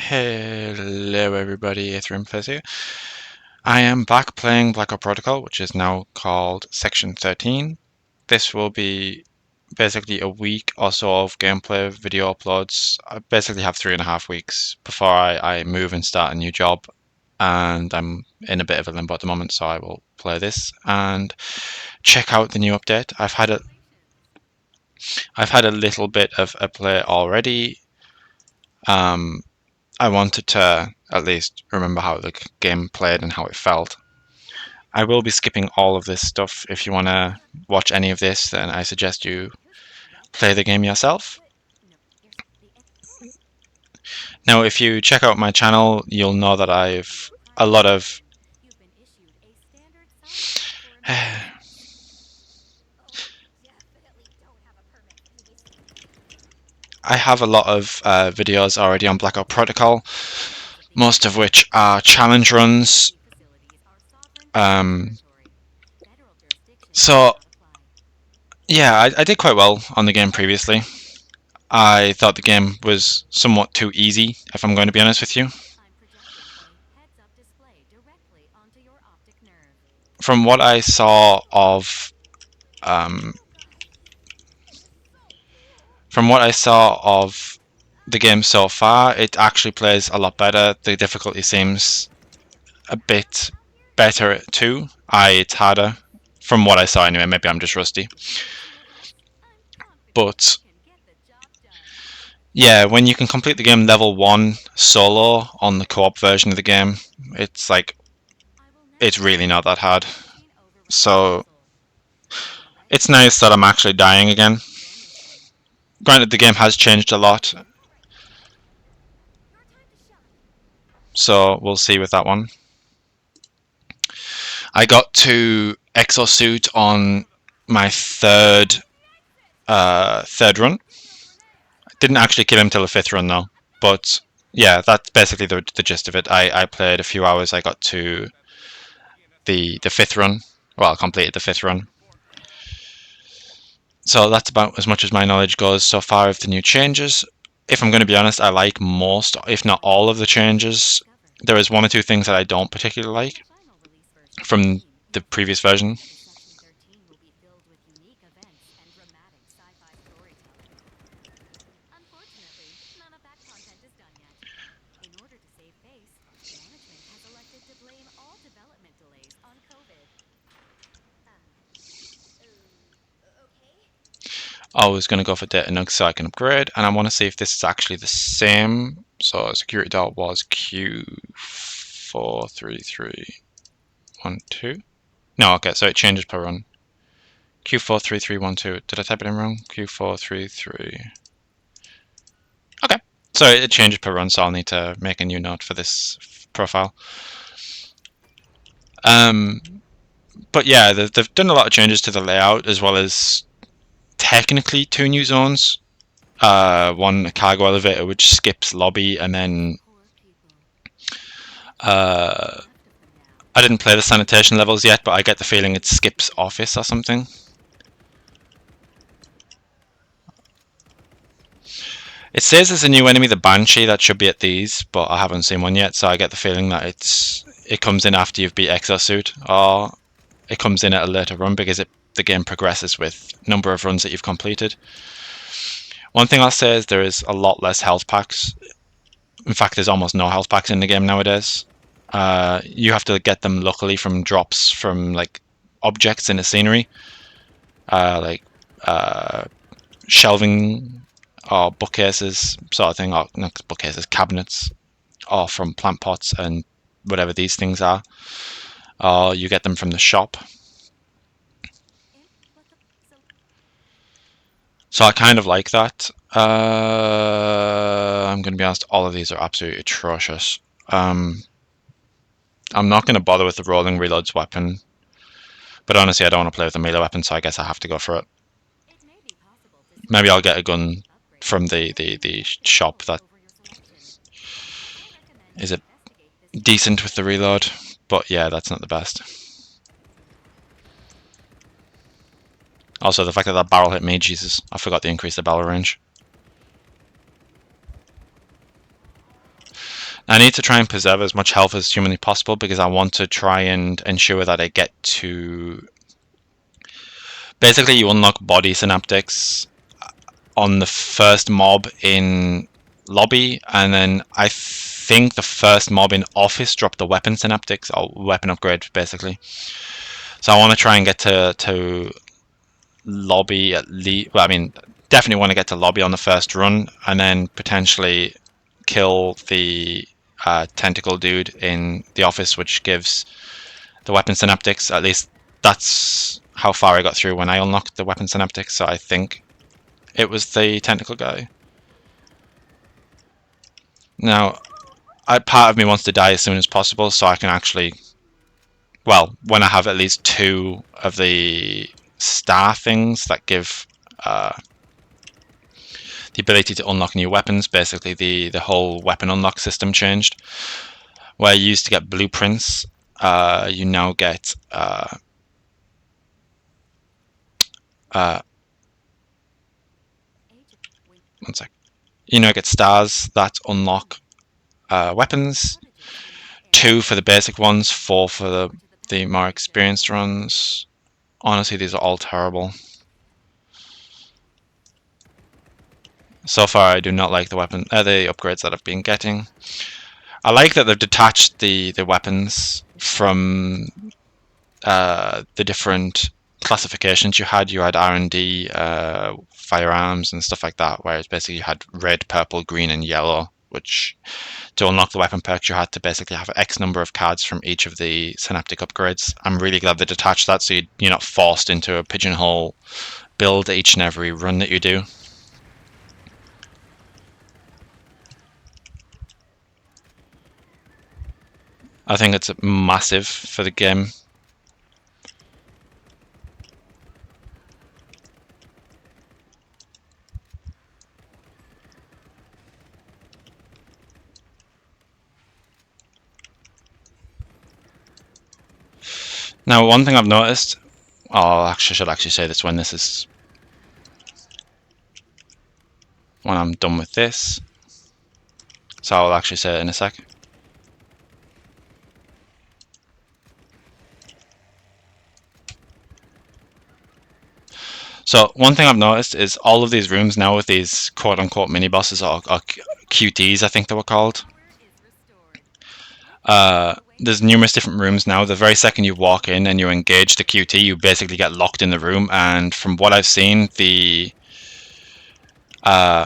Hello everybody, ItherynPlays here. I am back playing Blackout Protocol, which is now called Section 13. This will be basically a week or so of gameplay video uploads. I basically have 3.5 weeks before I move and start a new job, and I'm in a bit of a limbo at the moment, so I will play this and check out the new update. I've had a little bit of a play already. I wanted to at least remember how the game played and how it felt. I will be skipping all of this stuff. If you want to watch any of this, then I suggest you play the game yourself. Now, if you check out my channel, you'll know that I've a lot of I have a lot of videos already on Blackout Protocol, most of which are challenge runs. So, yeah, I did quite well on the game previously. I thought the game was somewhat too easy, if I'm going to be honest with you. From what I saw of the game so far, it actually plays a lot better. The difficulty seems a bit better too. It's harder from what I saw anyway. Maybe I'm just rusty. But yeah, when you can complete the game level 1 solo on the co-op version of the game, it's really not that hard. So it's nice that I'm actually dying again. Granted, the game has changed a lot, so we'll see with that one. I got to Exosuit on my third run. I didn't actually kill him till the 5th run though, but yeah, that's basically the gist of it. I played a few hours. I got to the 5th run. Well, I completed the 5th run. So that's about as much as my knowledge goes so far of the new changes. If I'm going to be honest, I like most, if not all, of the changes. There is one or two things that I don't particularly like from the previous version. I was going to go for data nugs so I can upgrade, and I want to see if this is actually the same. So security dot was Q43312. No, okay, so it changes per run. Q43312. Did I type it in wrong? Q433. Okay, so it changes per run, so I'll need to make a new note for this profile. But yeah, they've done a lot of changes to the layout, as well as technically 2 new zones. One, a cargo elevator, which skips lobby, and then I didn't play the sanitation levels yet, but I get the feeling it skips office or something. It says there's a new enemy, the Banshee, that should be at these, but I haven't seen one yet, so I get the feeling that it comes in after you've beat Exosuit, or it comes in at a later run, because the game progresses with number of runs that you've completed. One thing I'll say is there is a lot less health packs. In fact, there's almost no health packs in the game nowadays. You have to get them luckily from drops from like objects in the scenery, like shelving or bookcases sort of thing, or not bookcases, cabinets, or from plant pots and whatever these things are, or you get them from the shop. So I kind of like that. I'm going to be honest, all of these are absolutely atrocious. I'm not going to bother with the rolling reloads weapon, but honestly I don't want to play with the melee weapon, so I guess I have to go for it. Maybe I'll get a gun from the shop that is decent with the reload, but yeah, that's not the best. Also, the fact that that barrel hit me, Jesus, I forgot to increase the barrel range. I need to try and preserve as much health as humanly possible because I want to try and ensure that I get to... Basically, you unlock body synaptics on the first mob in lobby, and then I think the first mob in office dropped the weapon synaptics, or weapon upgrade, basically. So I want to try and get to lobby at least. Well, I mean, definitely want to get to lobby on the first run, and then potentially kill the tentacle dude in the office, which gives the weapon synaptics. At least that's how far I got through when I unlocked the weapon synaptics. So I think it was the tentacle guy. Now, part of me wants to die as soon as possible so I can actually, well, when I have at least 2 of the star things that give the ability to unlock new weapons. Basically, the whole weapon unlock system changed. Where you used to get blueprints, you now get one sec. You now get stars that unlock weapons. 2 for the basic ones, 4 for the more experienced runs. Honestly, these are all terrible. So far, I do not like the upgrades that I've been getting. I like that they've detached the weapons from the different classifications you had. You had R&D, firearms, and stuff like that. Whereas basically you had red, purple, green, and yellow. Which to unlock the weapon perks, you had to basically have X number of cards from each of the synaptic upgrades. I'm really glad they detached that, so you're not forced into a pigeonhole build each and every run that you do. I think it's massive for the game. Now, one thing I've noticed, I should actually say this when I'm done with this. So I'll actually say it in a sec. So one thing I've noticed is all of these rooms now with these quote-unquote mini-bosses, or QTs I think they were called. There's numerous different rooms now. The very second you walk in and you engage the QT, you basically get locked in the room. And from what I've seen, the ads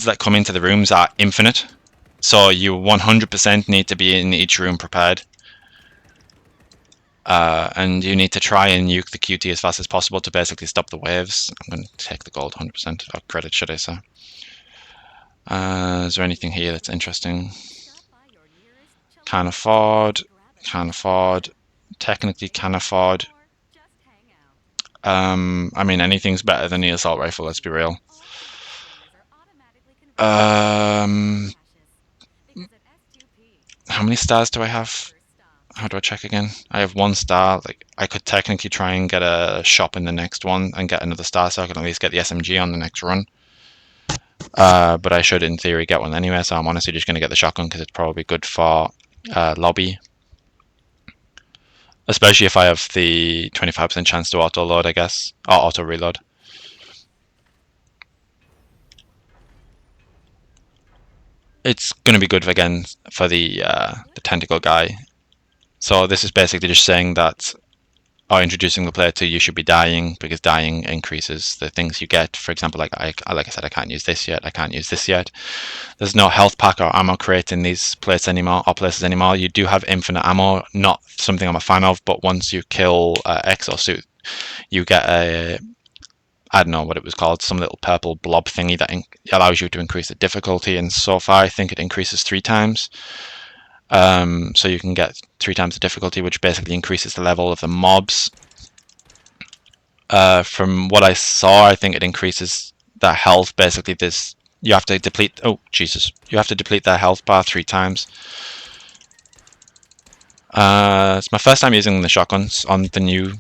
that come into the rooms are infinite. So you 100% need to be in each room prepared. And you need to try and nuke the QT as fast as possible to basically stop the waves. I'm going to take the gold 100%, or credit, should I say. Is there anything here that's interesting? Can't afford, technically can afford. I mean, anything's better than the assault rifle, let's be real. How many stars do I have? How do I check again? I have 1 star. Like, I could technically try and get a shop in the next one and get another star, so I can at least get the SMG on the next run. But I should, in theory, get one anyway, so I'm honestly just going to get the shotgun because it's probably good for lobby. Especially if I have the 25% chance to auto-load, I guess. Or auto-reload. It's going to be good, again, for the tentacle guy. So this is basically just saying that, or introducing the player to, you should be dying, because dying increases the things you get. For example, like I said, I can't use this yet, I can't use this yet. There's no health pack or ammo crate in these places anymore. You do have infinite ammo, not something I'm a fan of, but once you kill Exosuit, you get a, I don't know what it was called, some little purple blob thingy that allows you to increase the difficulty, and so far I think it increases 3 times. So you can get 3 times the difficulty, which basically increases the level of the mobs. From what I saw, I think it increases their health. Basically, you have to deplete. Oh Jesus! You have to deplete their health bar 3 times. It's my first time using the shotguns on the new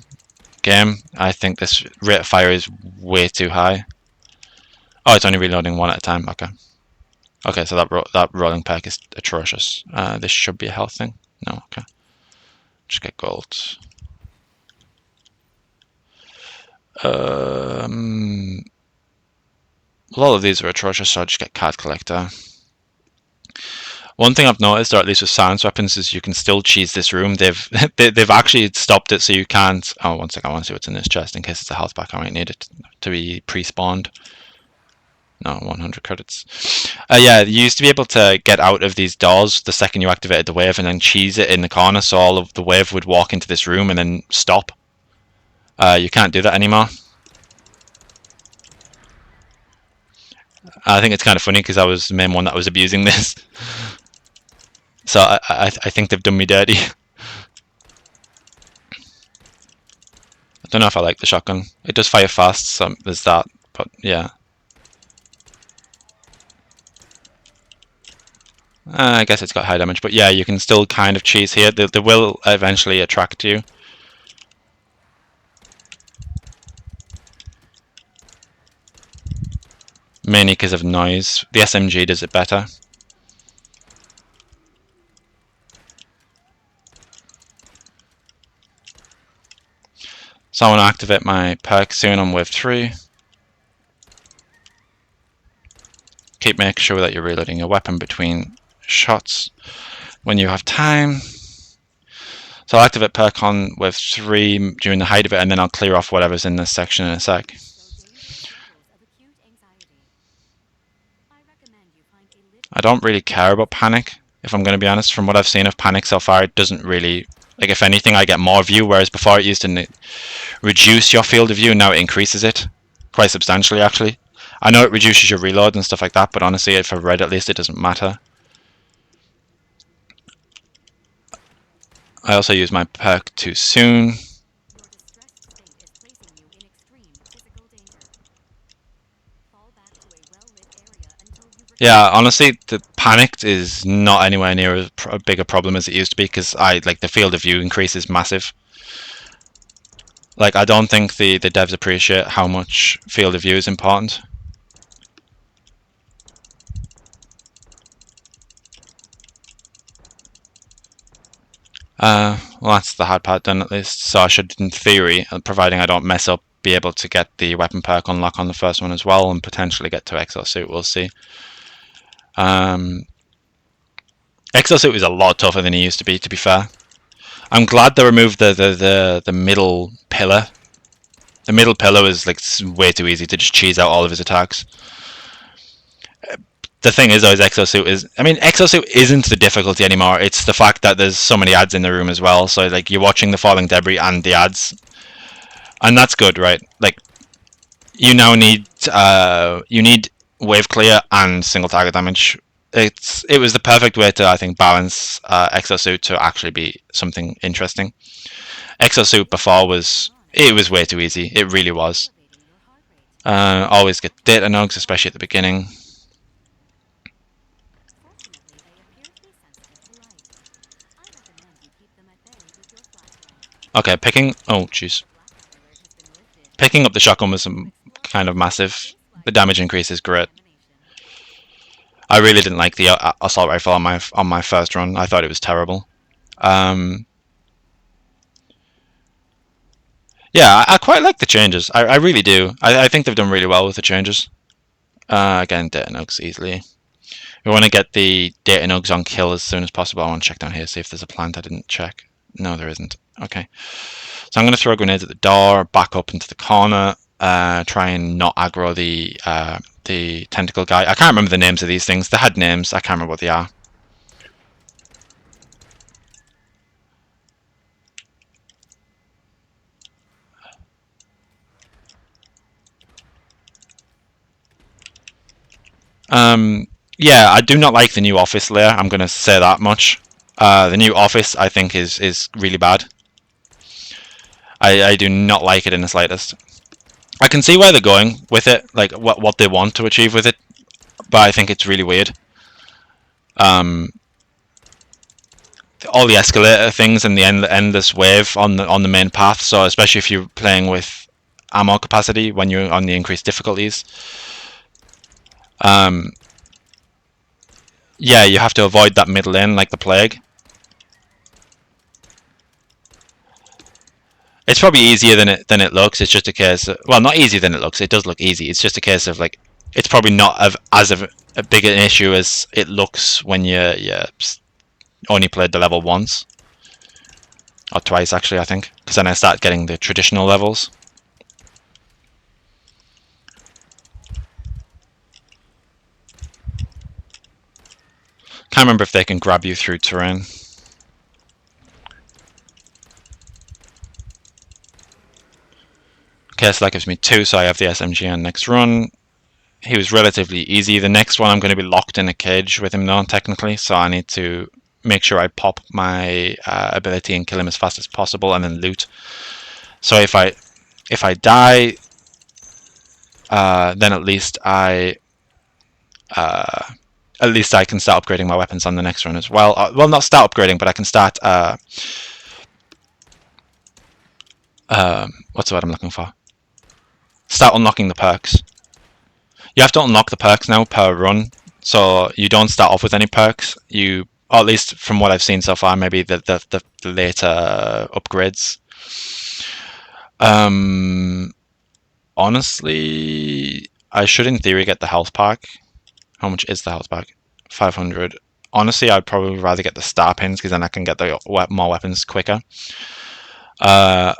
game. I think this rate of fire is way too high. Oh, it's only reloading 1 at a time. Okay. Okay, so that rolling perk is atrocious. This should be a health thing. No, okay. Just get gold. A lot of these are atrocious, so I'll just get card collector. One thing I've noticed, or at least with silence weapons, is you can still cheese this room. They've actually stopped it so you can't. Oh, one second, I want to see what's in this chest in case it's a health pack. I might need it to be pre-spawned. No, 100 credits. Yeah, you used to be able to get out of these doors the second you activated the wave and then cheese it in the corner so all of the wave would walk into this room and then stop. You can't do that anymore. I think it's kind of funny because I was the main one that was abusing this. So I think they've done me dirty. I don't know if I like the shotgun. It does fire fast, so there's that, but yeah. I guess it's got high damage, but yeah, you can still kind of cheese here. They will eventually attract you. Mainly because of noise. The SMG does it better. So I want to activate my perk soon on wave 3. Keep making sure that you're reloading your weapon between shots when you have time. So I'll activate perk on wave 3 during the height of it, and then I'll clear off whatever's in this section in a sec. I don't really care about panic, if I'm going to be honest. From what I've seen of panic so far, it doesn't really... Like, if anything, I get more view, whereas before it used to reduce your field of view, now it increases it. Quite substantially, actually. I know it reduces your reload and stuff like that, but honestly, for red at least, it doesn't matter. I also use my perk too soon. Yeah, honestly, the panicked is not anywhere near as a bigger problem as it used to be because the field of view increase is massive. Like, I don't think the devs appreciate how much field of view is important. Well, that's the hard part done at least. So I should, in theory, providing I don't mess up, be able to get the weapon perk unlock on the first one as well and potentially get to exosuit. We'll see. Exosuit is a lot tougher than he used to be fair. I'm glad they removed the middle pillar. The middle pillar is like way too easy to just cheese out all of his attacks. The thing is though, exosuit isn't the difficulty anymore. It's the fact that there's so many ads in the room as well. So like you're watching the falling debris and the ads, and that's good, right? Like you now need wave clear and single target damage. It was the perfect way to, I think, balance exosuit to actually be something interesting. Exosuit before was way too easy. It really was. Always get data nugs, especially at the beginning. Okay, oh jeez. Picking up the shotgun was kind of massive. The damage increase is great. I really didn't like the assault rifle on my first run. I thought it was terrible. Yeah, I quite like the changes. I really do. I think they've done really well with the changes. Again, data nugs easily. We want to get the data nugs on kill as soon as possible. I want to check down here, see if there's a plant I didn't check. No, there isn't. Okay. So I'm going to throw grenades at the door, back up into the corner, try and not aggro the tentacle guy. I can't remember the names of these things. They had names. I can't remember what they are. Yeah, I do not like the new office layer. I'm going to say that much. The new office, I think, is really bad. I do not like it in the slightest. I can see where they're going with it, like what they want to achieve with it, but I think it's really weird. All the escalator things and the endless wave on the main path. So especially if you're playing with ammo capacity when you're on the increased difficulties. Yeah, you have to avoid that middle lane like the plague. It's probably easier than it looks. It's just a case of, well, not easier than it looks. It does look easy. It's just a case of like it's probably not as of a big an issue as it looks when you only played the level once or twice actually. I think because then I start getting the traditional levels. Can't remember if they can grab you through terrain. Okay, so that gives me 2, so I have the SMG on next run. He was relatively easy. The next one I'm going to be locked in a cage with him now, technically, so I need to make sure I pop my ability and kill him as fast as possible and then loot. So if I die, then at least I can start upgrading my weapons on the next run as well. Well, not start upgrading, but I can start what's the word I'm looking for? Start unlocking the perks. You have to unlock the perks now per run, so you don't start off with any perks. You, or at least from what I've seen so far, maybe the later upgrades. Honestly, I should in theory get the health pack. How much is the health pack? 500. Honestly, I'd probably rather get the star pins because then I can get the more weapons quicker. I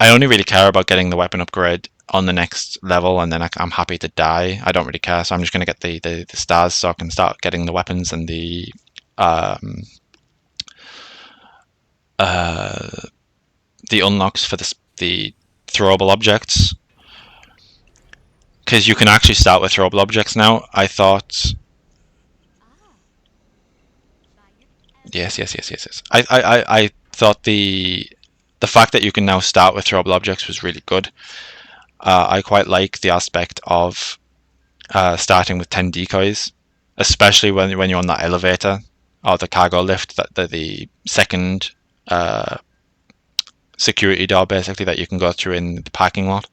only really care about getting the weapon upgrade on the next level, and then I'm happy to die. I don't really care, so I'm just going to get the stars so I can start getting the weapons and the unlocks for the throwable objects. Because you can actually start with throwable objects now. I thought... Yes. I thought the fact that you can now start with throwable objects was really good. I quite like the aspect of starting with 10 decoys, especially when you're on that elevator or the cargo lift, that the second security door basically that you can go through in the parking lot.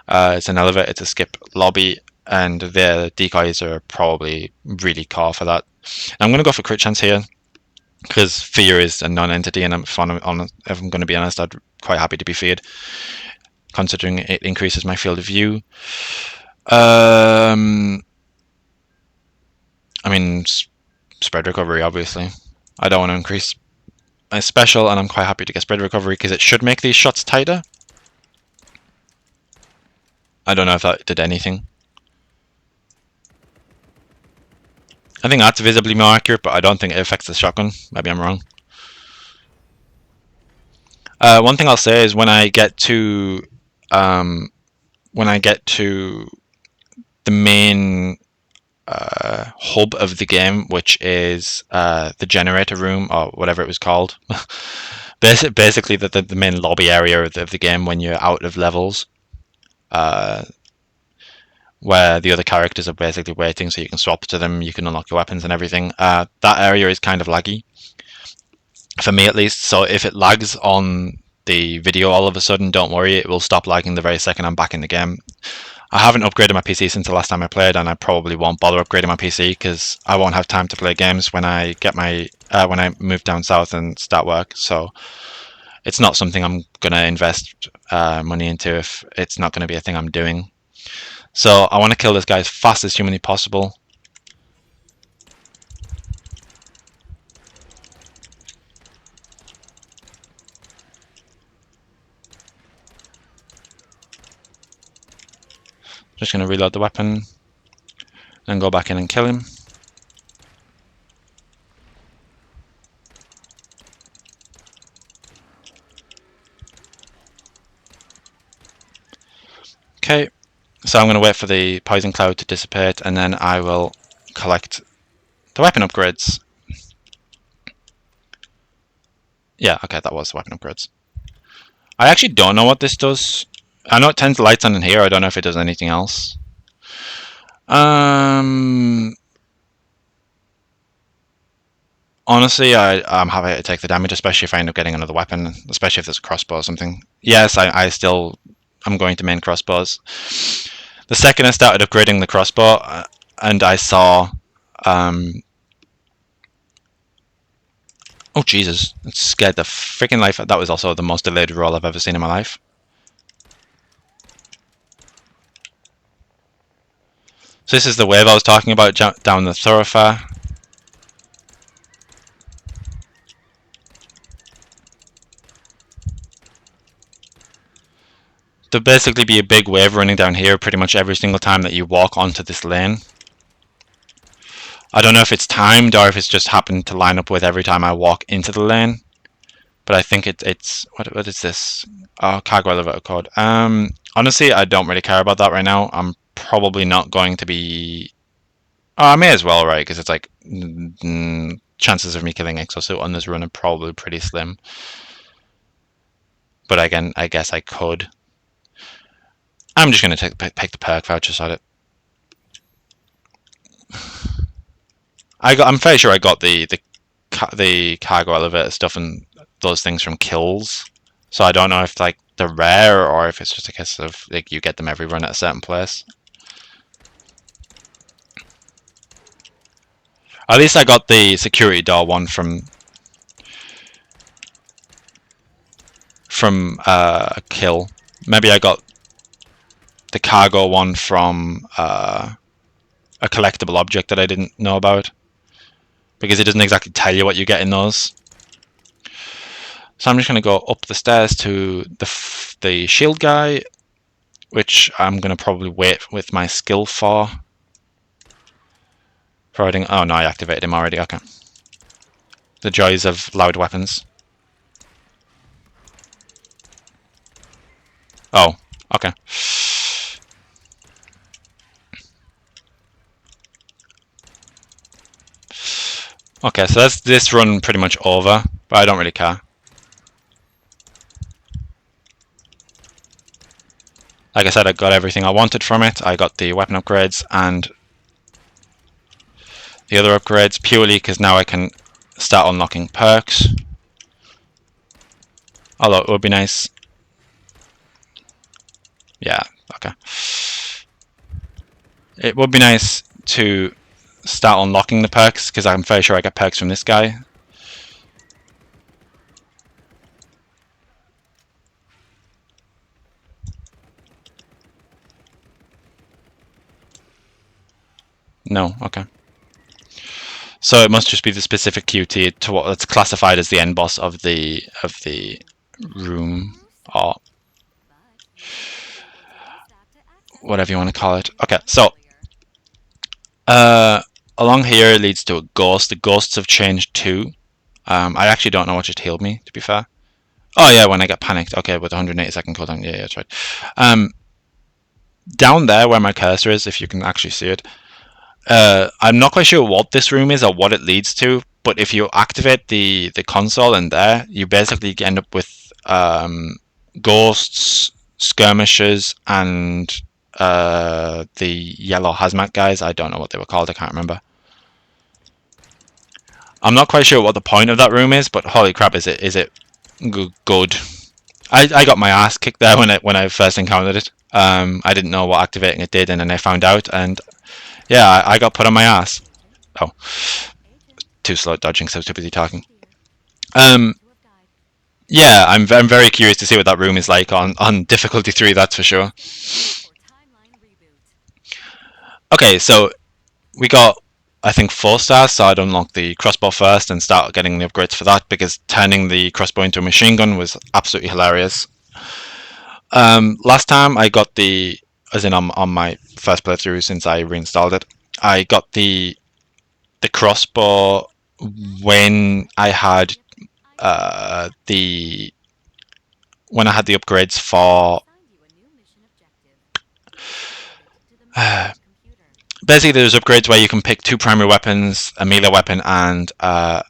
It's an elevator to skip lobby, and the decoys are probably really core for that. I'm going to go for crit chance here because fear is a non-entity, and if I'm going to be honest, I'd quite happy to be feared, considering it increases my field of view. I mean, spread recovery, obviously. I don't want to increase my special, and I'm quite happy to get spread recovery because it should make these shots tighter. I don't know if that did anything. I think that's visibly more accurate, but I don't think it affects the shotgun. Maybe I'm wrong. One thing I'll say is when I get to the main hub of the game, which is the generator room or whatever it was called. Basically, the main lobby area of the game when you're out of levels, where the other characters are basically waiting so you can swap to them, you can unlock your weapons and everything. That area is kind of laggy, for me at least, so if it lags on the video all of a sudden, don't worry, it will stop lagging the very second I'm back in the game. I haven't upgraded my PC since the last time I played, and I probably won't bother upgrading my PC because I won't have time to play games when I get my when I move down south and start work. So it's not something I'm gonna invest money into if it's not going to be a thing I'm doing. So I want to kill this guy as fast as humanly possible. Just going to reload the weapon and go back in and kill him. Okay, so I'm going to wait for the poison cloud to dissipate, and then I will collect the weapon upgrades. Yeah, okay, that was the weapon upgrades. I actually don't know what this does. I know it turns the lights on in here. I don't know if it does anything else. Honestly, I'm happy to take the damage, especially if I end up getting another weapon, especially if there's a crossbow or something. Yes, I'm going to main crossbows. The second I started upgrading the crossbow, and I saw Oh Jesus, it scared the freaking life out. That was also the most delayed roll I've ever seen in my life. So this is the wave I was talking about down the thoroughfare. There'll basically be a big wave running down here pretty much every single time that you walk onto this lane. I don't know if it's timed or if it's just happened to line up with every time I walk into the lane. But I think it's what is this? Oh, cargo elevator code. Honestly, I don't really care about that right now. I'm probably not going to be. Oh, I may as well, right? Because it's like chances of me killing Exosuit on this run are probably pretty slim. But again, I guess I could. I'm just going to pick the perk vouchers at it. I'm fairly sure I got the cargo elevator stuff and those things from kills. So I don't know if like they're rare or if it's just a case of like you get them every run at a certain place. At least I got the security door one from a kill. Maybe I got the cargo one from a collectible object that I didn't know about, because it doesn't exactly tell you what you get in those. So I'm just going to go up the stairs to the shield guy, which I'm going to probably wait with my skill for. Providing, oh no, I activated him already, okay. The joys of loud weapons. Oh, okay. Okay, so that's this run pretty much over, but I don't really care. Like I said, I got everything I wanted from it. I got the weapon upgrades and the other upgrades purely because now I can start unlocking perks. Although it would be nice. Yeah, okay. It would be nice to start unlocking the perks because I'm fairly sure I get perks from this guy. No, okay. So it must just be the specific QT to what that's classified as the end boss of the room, or whatever you want to call it. Okay, so along here leads to a ghost. The ghosts have changed too. I actually don't know what just healed me, to be fair. Oh yeah, when I get panicked. Okay, with 180-second cooldown. Yeah, that's right. Down there where my cursor is, if you can actually see it, I'm not quite sure what this room is or what it leads to, but if you activate the console in there, you basically end up with ghosts, skirmishers, and the yellow hazmat guys. I don't know what they were called, I can't remember. I'm not quite sure what the point of that room is, but holy crap, is it good. I got my ass kicked there when I first encountered it. I didn't know what activating it did, and then I found out, and yeah, I got put on my ass. Oh, too slow at dodging, so too busy talking. Yeah, I'm very curious to see what that room is like on difficulty 3, that's for sure. Okay, so we got, I think, 4 stars, so I'd unlock the crossbow first and start getting the upgrades for that, because turning the crossbow into a machine gun was absolutely hilarious. Last time I got the, as in on my first playthrough since I reinstalled it, I got the crossbow when I had the upgrades for basically there's upgrades where you can pick 2 primary weapons, a melee weapon, and a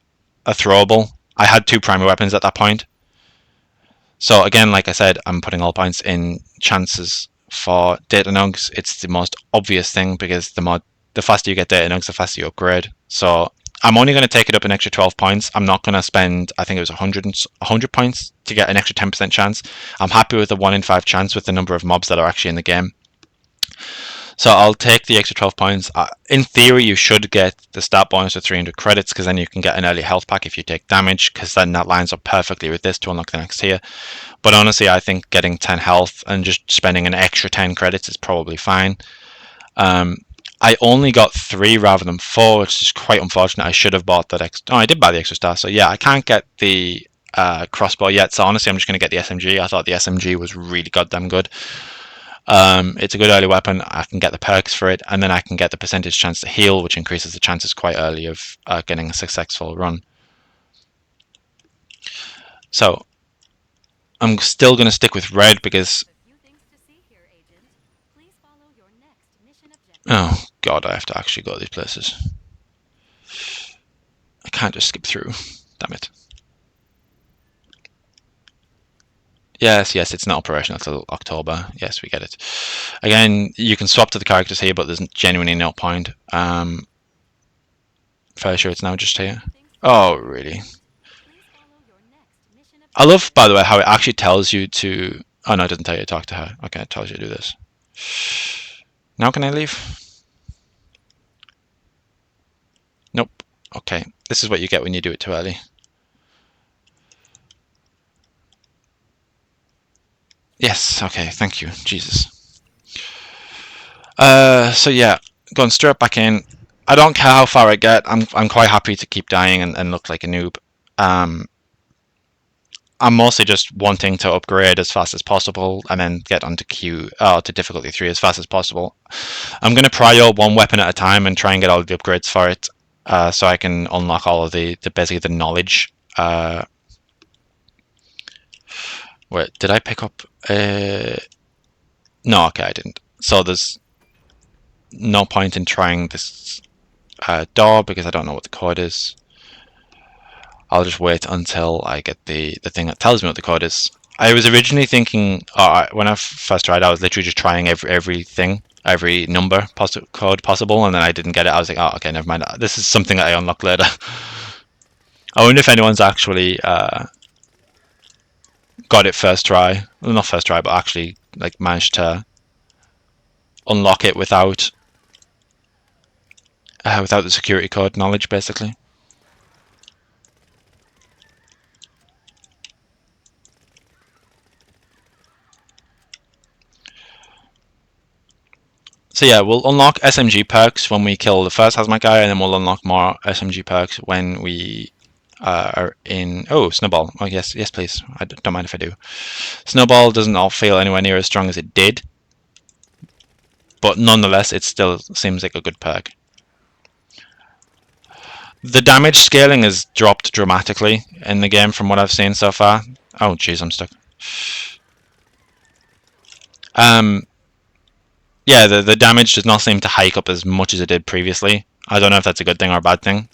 throwable. I had 2 primary weapons at that point. So again, like I said, I'm putting all points in chances for data nugs. It's the most obvious thing because the faster you get data nugs, the faster you upgrade. So I'm only going to take it up an extra 12 points. I'm not going to spend, I think it was 100 points to get an extra 10% chance. I'm happy with the 1 in 5 chance with the number of mobs that are actually in the game. So I'll take the extra 12 points. In theory, you should get the stat bonus of 300 credits, because then you can get an early health pack if you take damage, because then that lines up perfectly with this to unlock the next tier. But honestly, I think getting 10 health and just spending an extra 10 credits is probably fine. I only got 3 rather than 4, which is quite unfortunate. I should have bought that extra. Oh, I did buy the extra star. So yeah, I can't get the crossbow yet. So honestly, I'm just going to get the SMG. I thought the SMG was really goddamn good. It's a good early weapon. I can get the perks for it, and then I can get the percentage chance to heal, which increases the chances quite early of getting a successful run. So I'm still going to stick with red because... Oh god, I have to actually go to these places. I can't just skip through. Damn it. Yes, it's not operational until October. Yes, we get it. Again, you can swap to the characters here, but there's genuinely no point. Fairly sure it's now just here. Oh, really? I love, by the way, how it actually tells you to... Oh, no, it doesn't tell you to talk to her. Okay, it tells you to do this. Now can I leave? Nope. Okay, this is what you get when you do it too early. Yes, okay, thank you. Jesus. So yeah, going straight back in. I don't care how far I get. I'm quite happy to keep dying and look like a noob. I'm mostly just wanting to upgrade as fast as possible and then get onto to difficulty 3 as fast as possible. I'm going to prio one weapon at a time and try and get all of the upgrades for it, so I can unlock all of the basically the knowledge. Wait, did I pick up? No, okay, I didn't. So there's no point in trying this door because I don't know what the code is. I'll just wait until I get the thing that tells me what the code is. I was originally thinking, when I first tried, I was literally just trying everything, every number code possible, and then I didn't get it. I was like, oh, okay, never mind. This is something that I unlock later. I wonder if anyone's actually got it first try. Well, not first try, but actually like managed to unlock it without the security code knowledge, basically. So yeah, we'll unlock SMG perks when we kill the first hazmat guy, and then we'll unlock more SMG perks when we are in... Oh, Snowball. Oh, yes, please. I don't mind if I do. Snowball doesn't all feel anywhere near as strong as it did, but nonetheless, it still seems like a good perk. The damage scaling has dropped dramatically in the game from what I've seen so far. Oh, jeez, I'm stuck. Yeah, the damage does not seem to hike up as much as it did previously. I don't know if that's a good thing or a bad thing.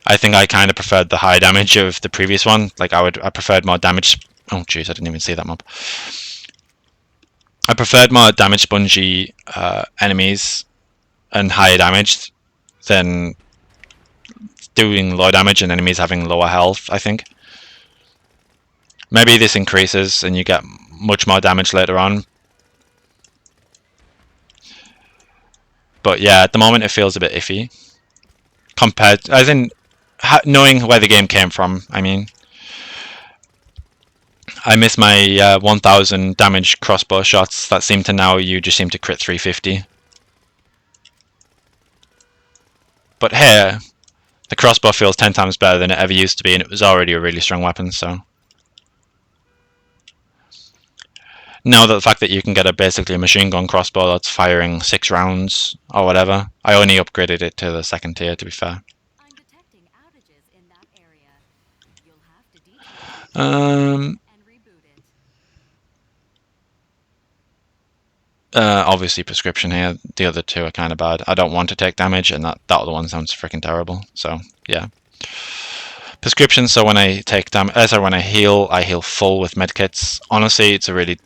I think I kind of preferred the high damage of the previous one. Like I preferred more damage. Oh jeez, I didn't even see that mob. I preferred more damage spongy enemies and higher damage than doing low damage and enemies having lower health, I think. Maybe this increases and you get much more damage later on. But yeah, at the moment it feels a bit iffy. Compared, as in knowing where the game came from, I mean. I miss my 1000 damage crossbow shots that seem to now you just seem to crit 350. But here, the crossbow feels 10 times better than it ever used to be, and it was already a really strong weapon, so... Now that the fact that you can get basically a machine gun crossbow that's firing 6 rounds or whatever, I only upgraded it to the 2nd tier, to be fair. Obviously prescription here. The other two are kind of bad. I don't want to take damage, and that other one sounds freaking terrible. So yeah, prescription. So when I take damage, when I heal full with medkits. Honestly, it's a really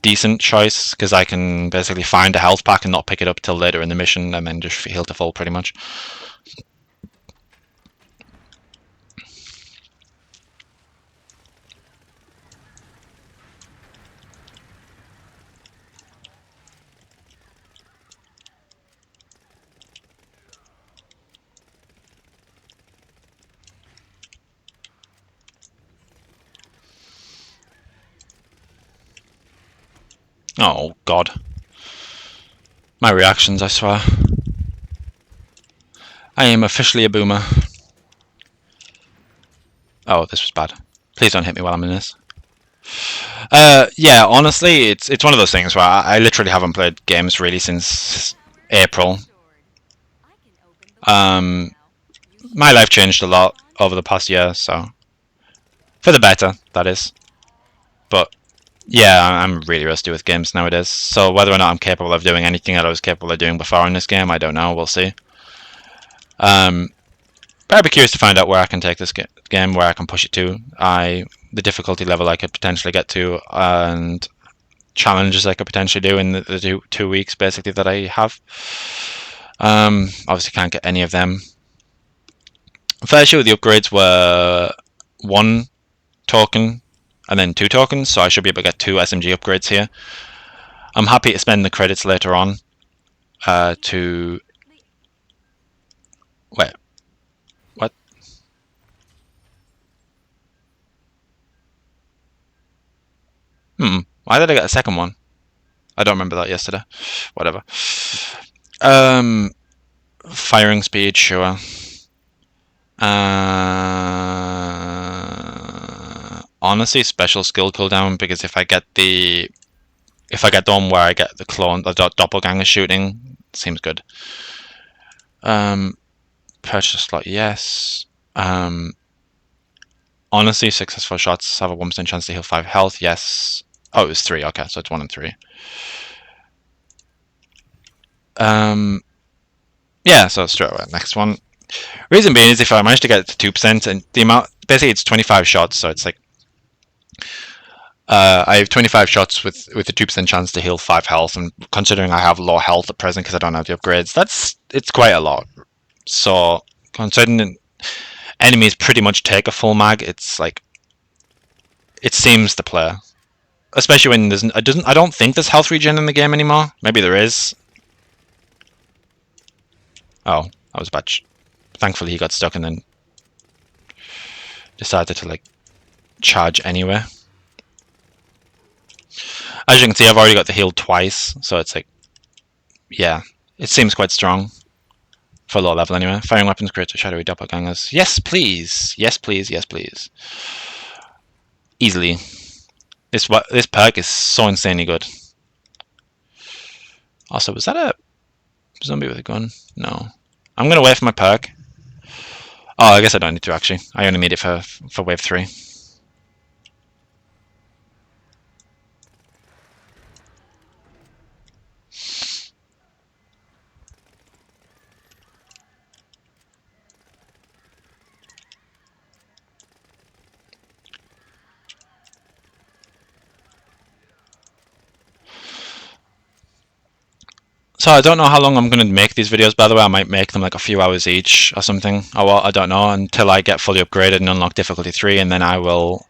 decent choice because I can basically find a health pack and not pick it up till later in the mission, and then just heal to full pretty much. Oh god. My reactions, I swear. I am officially a boomer. Oh, this was bad. Please don't hit me while I'm in this. Yeah, honestly, it's one of those things where I literally haven't played games really since April. My life changed a lot over the past year, so for the better, that is. But yeah, I'm really rusty with games nowadays. So whether or not I'm capable of doing anything that I was capable of doing before in this game, I don't know. We'll see. But I'd be curious to find out where I can take this game, where I can push it to. The difficulty level I could potentially get to, and challenges I could potentially do in the 2 weeks basically that I have. Obviously can't get any of them. First issue with the upgrades were 1 token and then 2 tokens, so I should be able to get 2 SMG upgrades here. I'm happy to spend the credits later on to... Wait. What? Why did I get a second one? I don't remember that yesterday. Whatever. Firing speed, sure. Honestly, special skill cooldown, because if I get the one where I get the clone, the doppelganger shooting, seems good. Purchase slot, yes. Honestly, successful shots have a 1% chance to heal 5 health, yes. Oh, it was 3, okay, so it's 1 and 3. Yeah, so straight away, next one. Reason being is if I manage to get it to 2%, and the amount, basically it's 25 shots, so it's like, I have 25 shots with a 2% chance to heal 5 health, and considering I have low health at present because I don't have the upgrades, it's quite a lot. So, considering enemies pretty much take a full mag, it's like, it seems to play. Especially when I don't think there's health regen in the game anymore. Maybe there is. Oh, that was bad. Thankfully he got stuck and then decided to like charge anyway. As you can see, I've already got the heal twice, so it's like, yeah, it seems quite strong for low level anyway. Firing weapons creates shadowy doppelgangers. Yes, please. Yes, please. Yes, please. Easily. This perk is so insanely good. Also, was that a zombie with a gun? No. I'm gonna wait for my perk. Oh, I guess I don't need to actually. I only need it for wave 3. So I don't know how long I'm going to make these videos, by the way. I might make them like a few hours each or something. Oh, well, I don't know, until I get fully upgraded and unlock difficulty 3, and then I will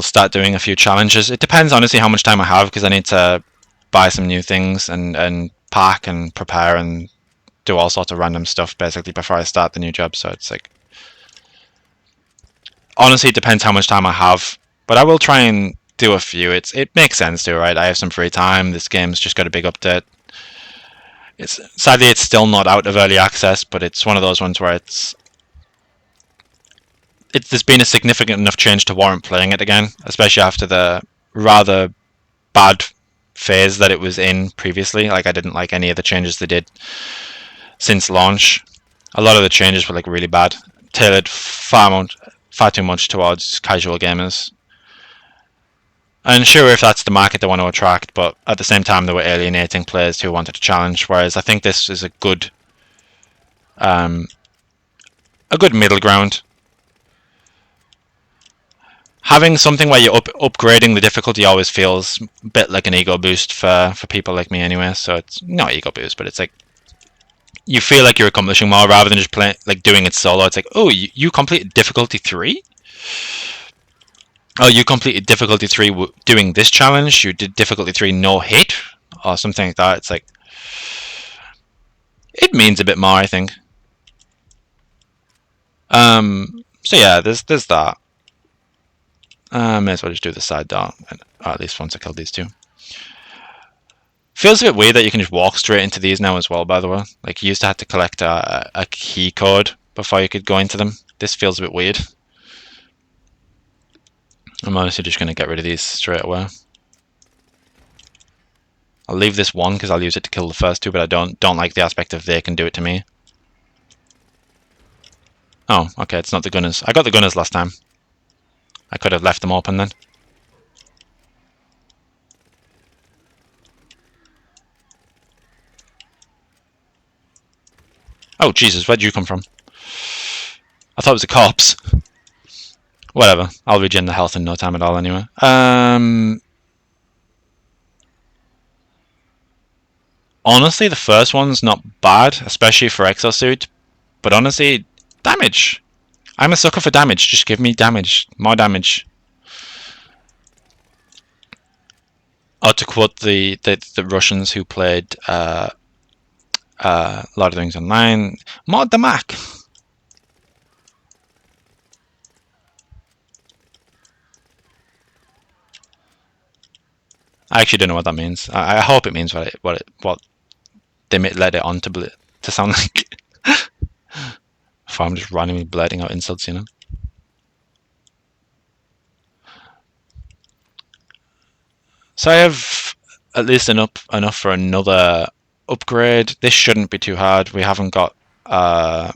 start doing a few challenges. It depends honestly how much time I have, because I need to buy some new things and pack and prepare and do all sorts of random stuff basically before I start the new job. So it's like, honestly, it depends how much time I have. But I will try and do a few. It makes sense to, right? I have some free time. This game's just got a big update. Sadly it's still not out of early access, but it's one of those ones where there's been a significant enough change to warrant playing it again, especially after the rather bad phase that it was in previously. Like, I didn't like any of the changes they did since launch. A lot of the changes were like really bad, tailored far too much towards casual gamers. And sure, if that's the market they want to attract, but at the same time they were alienating players who wanted to challenge. Whereas I think this is a good middle ground. Having something where you're upgrading the difficulty always feels a bit like an ego boost for people like me anyway. So it's not ego boost, but it's like, you feel like you're accomplishing more rather than just playing, like doing it solo. It's like, oh, you completed difficulty 3? Oh, you completed difficulty 3 doing this challenge. You did difficulty 3 no hit or something like that. It's like, it means a bit more, I think. So yeah, there's that. May as well just do the side door, at least once I killed these two. Feels a bit weird that you can just walk straight into these now as well, by the way. Like, you used to have to collect a key code before you could go into them. This feels a bit weird. I'm honestly just going to get rid of these straight away. I'll leave this one because I'll use it to kill the first two, but I don't like the aspect of they can do it to me. Oh, okay, it's not the gunners. I got the gunners last time. I could have left them open then. Oh, Jesus, where'd you come from? I thought it was a corpse. Whatever, I'll regen the health in no time at all anyway. Honestly, the first one's not bad, especially for exosuit. But honestly, damage. I'm a sucker for damage. Just give me damage. More damage. Or to quote the Russians who played Lord of the Rings Online, more damage. I actually don't know what that means. I hope it means what they led it on to sound like. If I'm just randomly blurting out insults, you know. So I have at least enough for another upgrade. This shouldn't be too hard. We haven't got the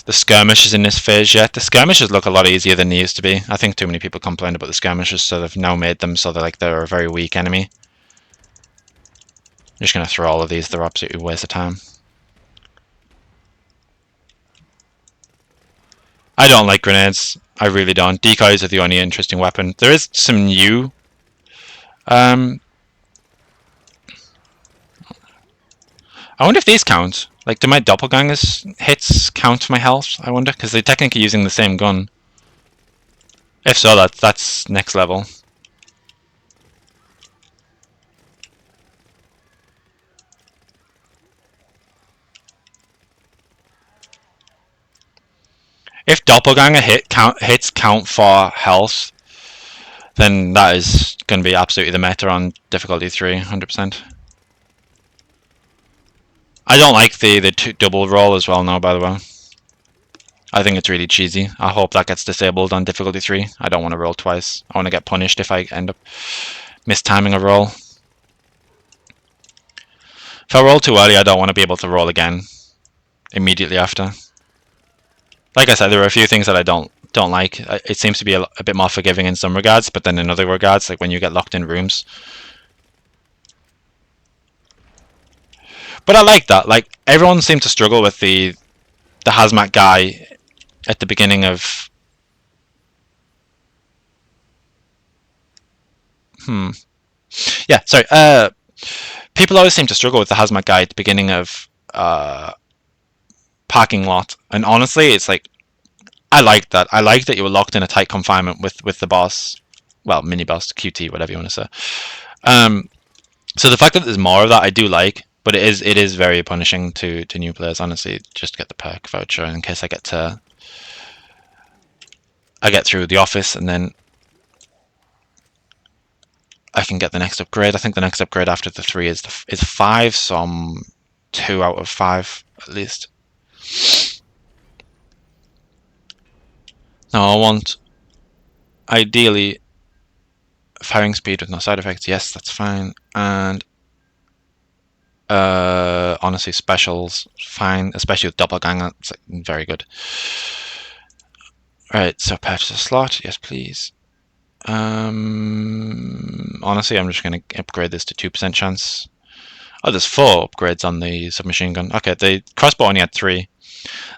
skirmishes in this phase yet. The skirmishes look a lot easier than they used to be. I think too many people complained about the skirmishes, so they've now made them so they're a very weak enemy. I'm just going to throw all of these. They're absolutely a waste of time. I don't like grenades. I really don't. Decoys are the only interesting weapon. There is some new I wonder if these count. Like, do my doppelganger's hits count my health? I wonder, because they're technically using the same gun. If so, that's next level. If doppelganger hits count for health, then that is going to be absolutely the meta on difficulty 3, 100%. I don't like the double roll as well now, by the way. I think it's really cheesy. I hope that gets disabled on difficulty 3. I don't want to roll twice. I want to get punished if I end up mistiming a roll. If I roll too early, I don't want to be able to roll again immediately after. Like I said, there are a few things that I don't like. It seems to be a bit more forgiving in some regards, but then in other regards, like when you get locked in rooms. But I like that. Like, everyone seemed to struggle with the hazmat guy at the beginning of... Yeah, sorry. People always seem to struggle with the hazmat guy at the beginning of parking lot. And honestly, it's like, I like that. I like that you were locked in a tight confinement with the boss. Well, mini-boss, QT, whatever you want to say. So the fact that there's more of that, I do like. But it is very punishing to new players, honestly, just to get the perk voucher in case I get through the office and then I can get the next upgrade. I think the next upgrade after the 3 is 5, so I'm 2 out of 5 at least. Now I want ideally firing speed with no side effects. Yes, that's fine. And honestly, specials fine, especially with doppelganger. It's like very good. Right, so purchase a slot. Yes, please. Honestly, I'm just going to upgrade this to 2% chance. Oh, there's 4 upgrades on the submachine gun. Okay, the crossbow only had 3.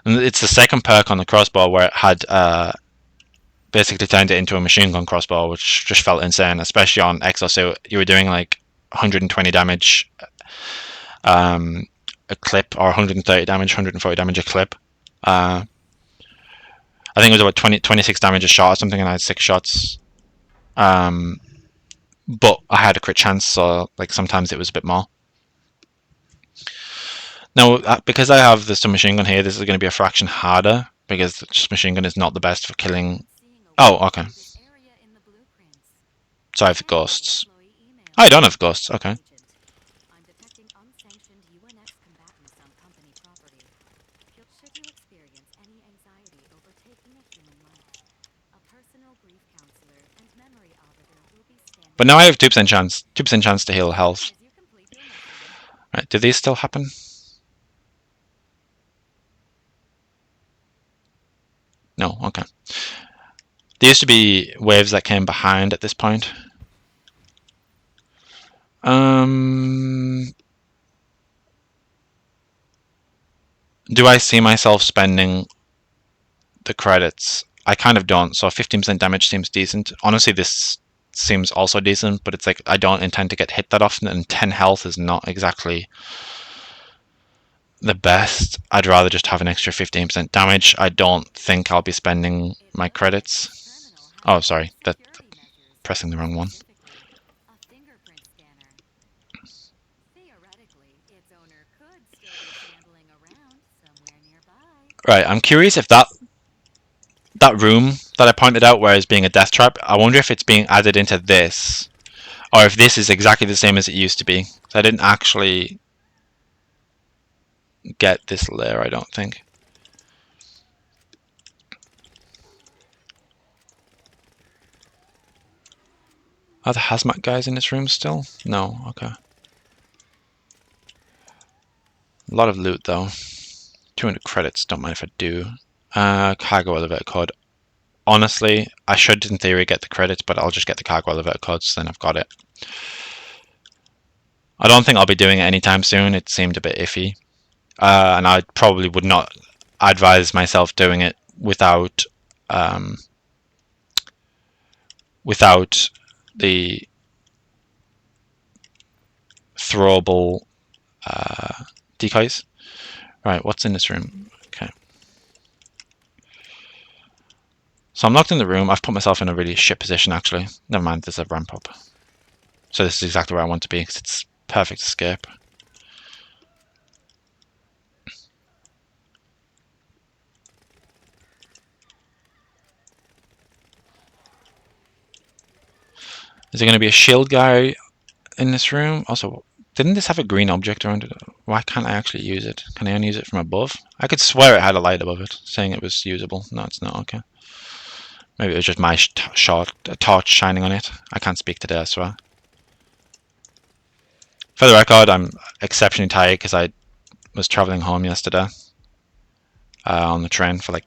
And it's the second perk on the crossbow where it had basically turned it into a machine gun crossbow, which just felt insane, especially on exosuit. You were doing like 120 damage a clip, or 130 damage, 140 damage a clip. I think it was about 26 damage a shot or something, and I had 6 shots. But I had a crit chance, so like sometimes it was a bit more. Now, because I have the submachine gun here, this is going to be a fraction harder because the machine gun is not the best for killing. Oh, okay. So I have ghosts. Oh, I don't have ghosts. Okay. But now I have 2% chance. 2% chance to heal health. Right, do these still happen? No, okay. There used to be waves that came behind at this point. Do I see myself spending the credits? I kind of don't, so 15% damage seems decent. Honestly, this seems also decent, but it's like I don't intend to get hit that often, and 10 health is not exactly the best. I'd rather just have an extra 15% damage. I don't think I'll be spending my credits. Oh, sorry, that's pressing the wrong one. Right, I'm curious if that room that I pointed out where it's being a death trap, I wonder if it's being added into this, or if this is exactly the same as it used to be. So I didn't actually get this layer, I don't think. Are the hazmat guys in this room still? No, okay. A lot of loot though. 200 credits, don't mind if I do. Cargo elevator code. Honestly, I should in theory get the credits, but I'll just get the cargo elevator code, so then I've got it. I don't think I'll be doing it anytime soon. It seemed a bit iffy. And I probably would not advise myself doing it without the throwable decoys. Right, what's in this room? Okay. So I'm locked in the room. I've put myself in a really shit position, actually. Never mind, there's a ramp up. So this is exactly where I want to be, because it's perfect escape. Is there going to be a shield guy in this room? Also, didn't this have a green object around it? Why can't I actually use it? Can I only use it from above? I could swear it had a light above it, saying it was usable. No, it's not. Okay. Maybe it was just my torch shining on it. I can't speak today, I swear. For the record, I'm exceptionally tired because I was traveling home yesterday on the train for like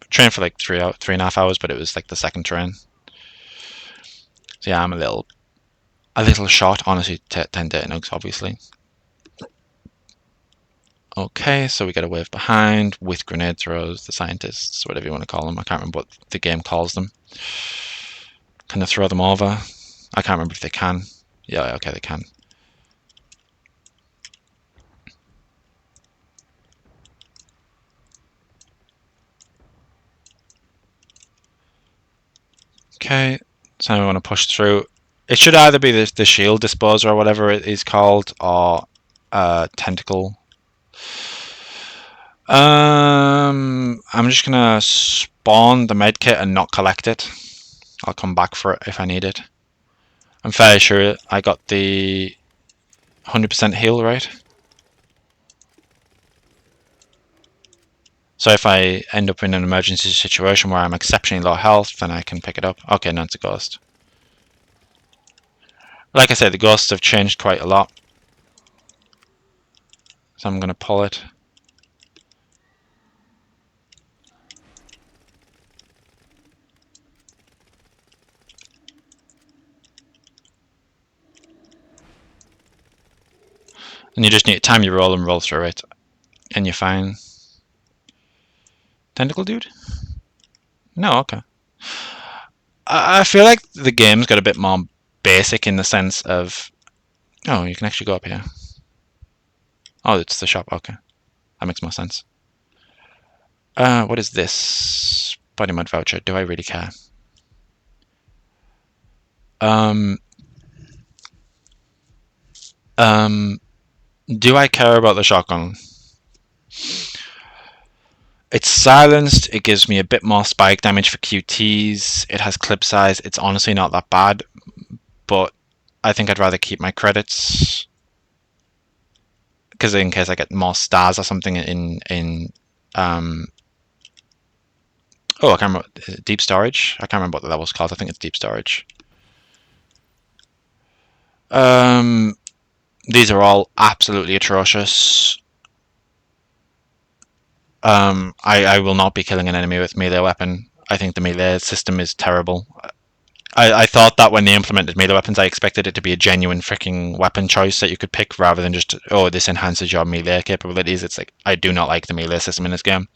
3.5 hours, but it was like the second train. So yeah, I'm a little short. Honestly, 10 data nugs, obviously. Okay, so we get a wave behind with grenade throws, the scientists, whatever you want to call them. I can't remember what the game calls them. Can they throw them over? I can't remember if they can. Yeah, okay, they can. Okay, so we want to push through. It should either be the shield disposer or whatever it is called, or tentacle. I'm just gonna spawn the medkit and not collect it. I'll come back for it if I need it. I'm fairly sure I got the 100% heal right. So if I end up in an emergency situation where I'm exceptionally low health, then I can pick it up. Okay, no, it's a ghost. Like I said, the ghosts have changed quite a lot. So I'm going to pull it. And you just need to time your roll and roll through it. And you're fine. Tentacle dude? No, okay. I feel like the game's got a bit more basic in the sense of... Oh, you can actually go up here. Oh, it's the shop. Okay. That makes more sense. What is this? Body mod voucher. Do I really care? Do I care about the shotgun? It's silenced. It gives me a bit more spike damage for QTs. It has clip size. It's honestly not that bad, but I think I'd rather keep my credits because in case I get more stars or something in oh, I can't remember. Deep storage. I can't remember what the level's called. I think it's deep storage. These are all absolutely atrocious. I will not be killing an enemy with melee weapon. I think the melee system is terrible. I thought that when they implemented melee weapons, I expected it to be a genuine freaking weapon choice that you could pick rather than just, oh, this enhances your melee capabilities. It's like, I do not like the melee system in this game.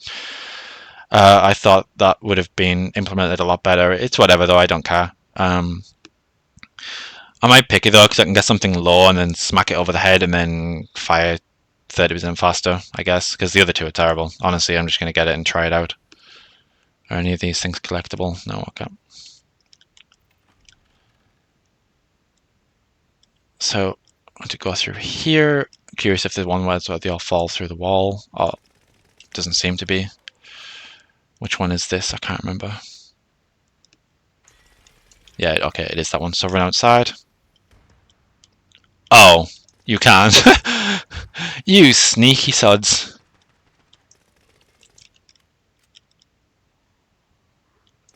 I thought that would have been implemented a lot better. It's whatever though, I don't care. I might pick it though because I can get something low and then smack it over the head and then fire 30% faster, I guess, because the other two are terrible. Honestly, I'm just going to get it and try it out. Are any of these things collectible? No, okay. So I want to go through here. Curious if there's one where they all fall through the wall. Oh, doesn't seem to be. Which one is this? I can't remember. Yeah, okay, it is that one. So run outside. Oh, you can't. You sneaky sods.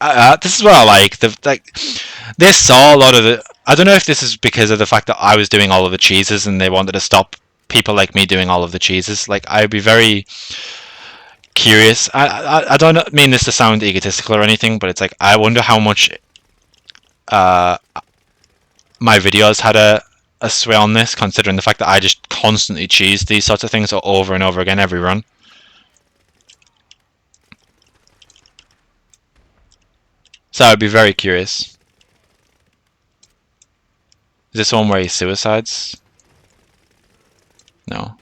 This is what I like. They saw a lot of the. I don't know if this is because of the fact that I was doing all of the cheeses and they wanted to stop people like me doing all of the cheeses. Like, I'd be very curious. I don't mean this to sound egotistical or anything, but it's like, I wonder how much my videos had a sway on this, considering the fact that I just constantly cheese these sorts of things over and over again every run. So I'd be very curious. Is this one where he suicides? No.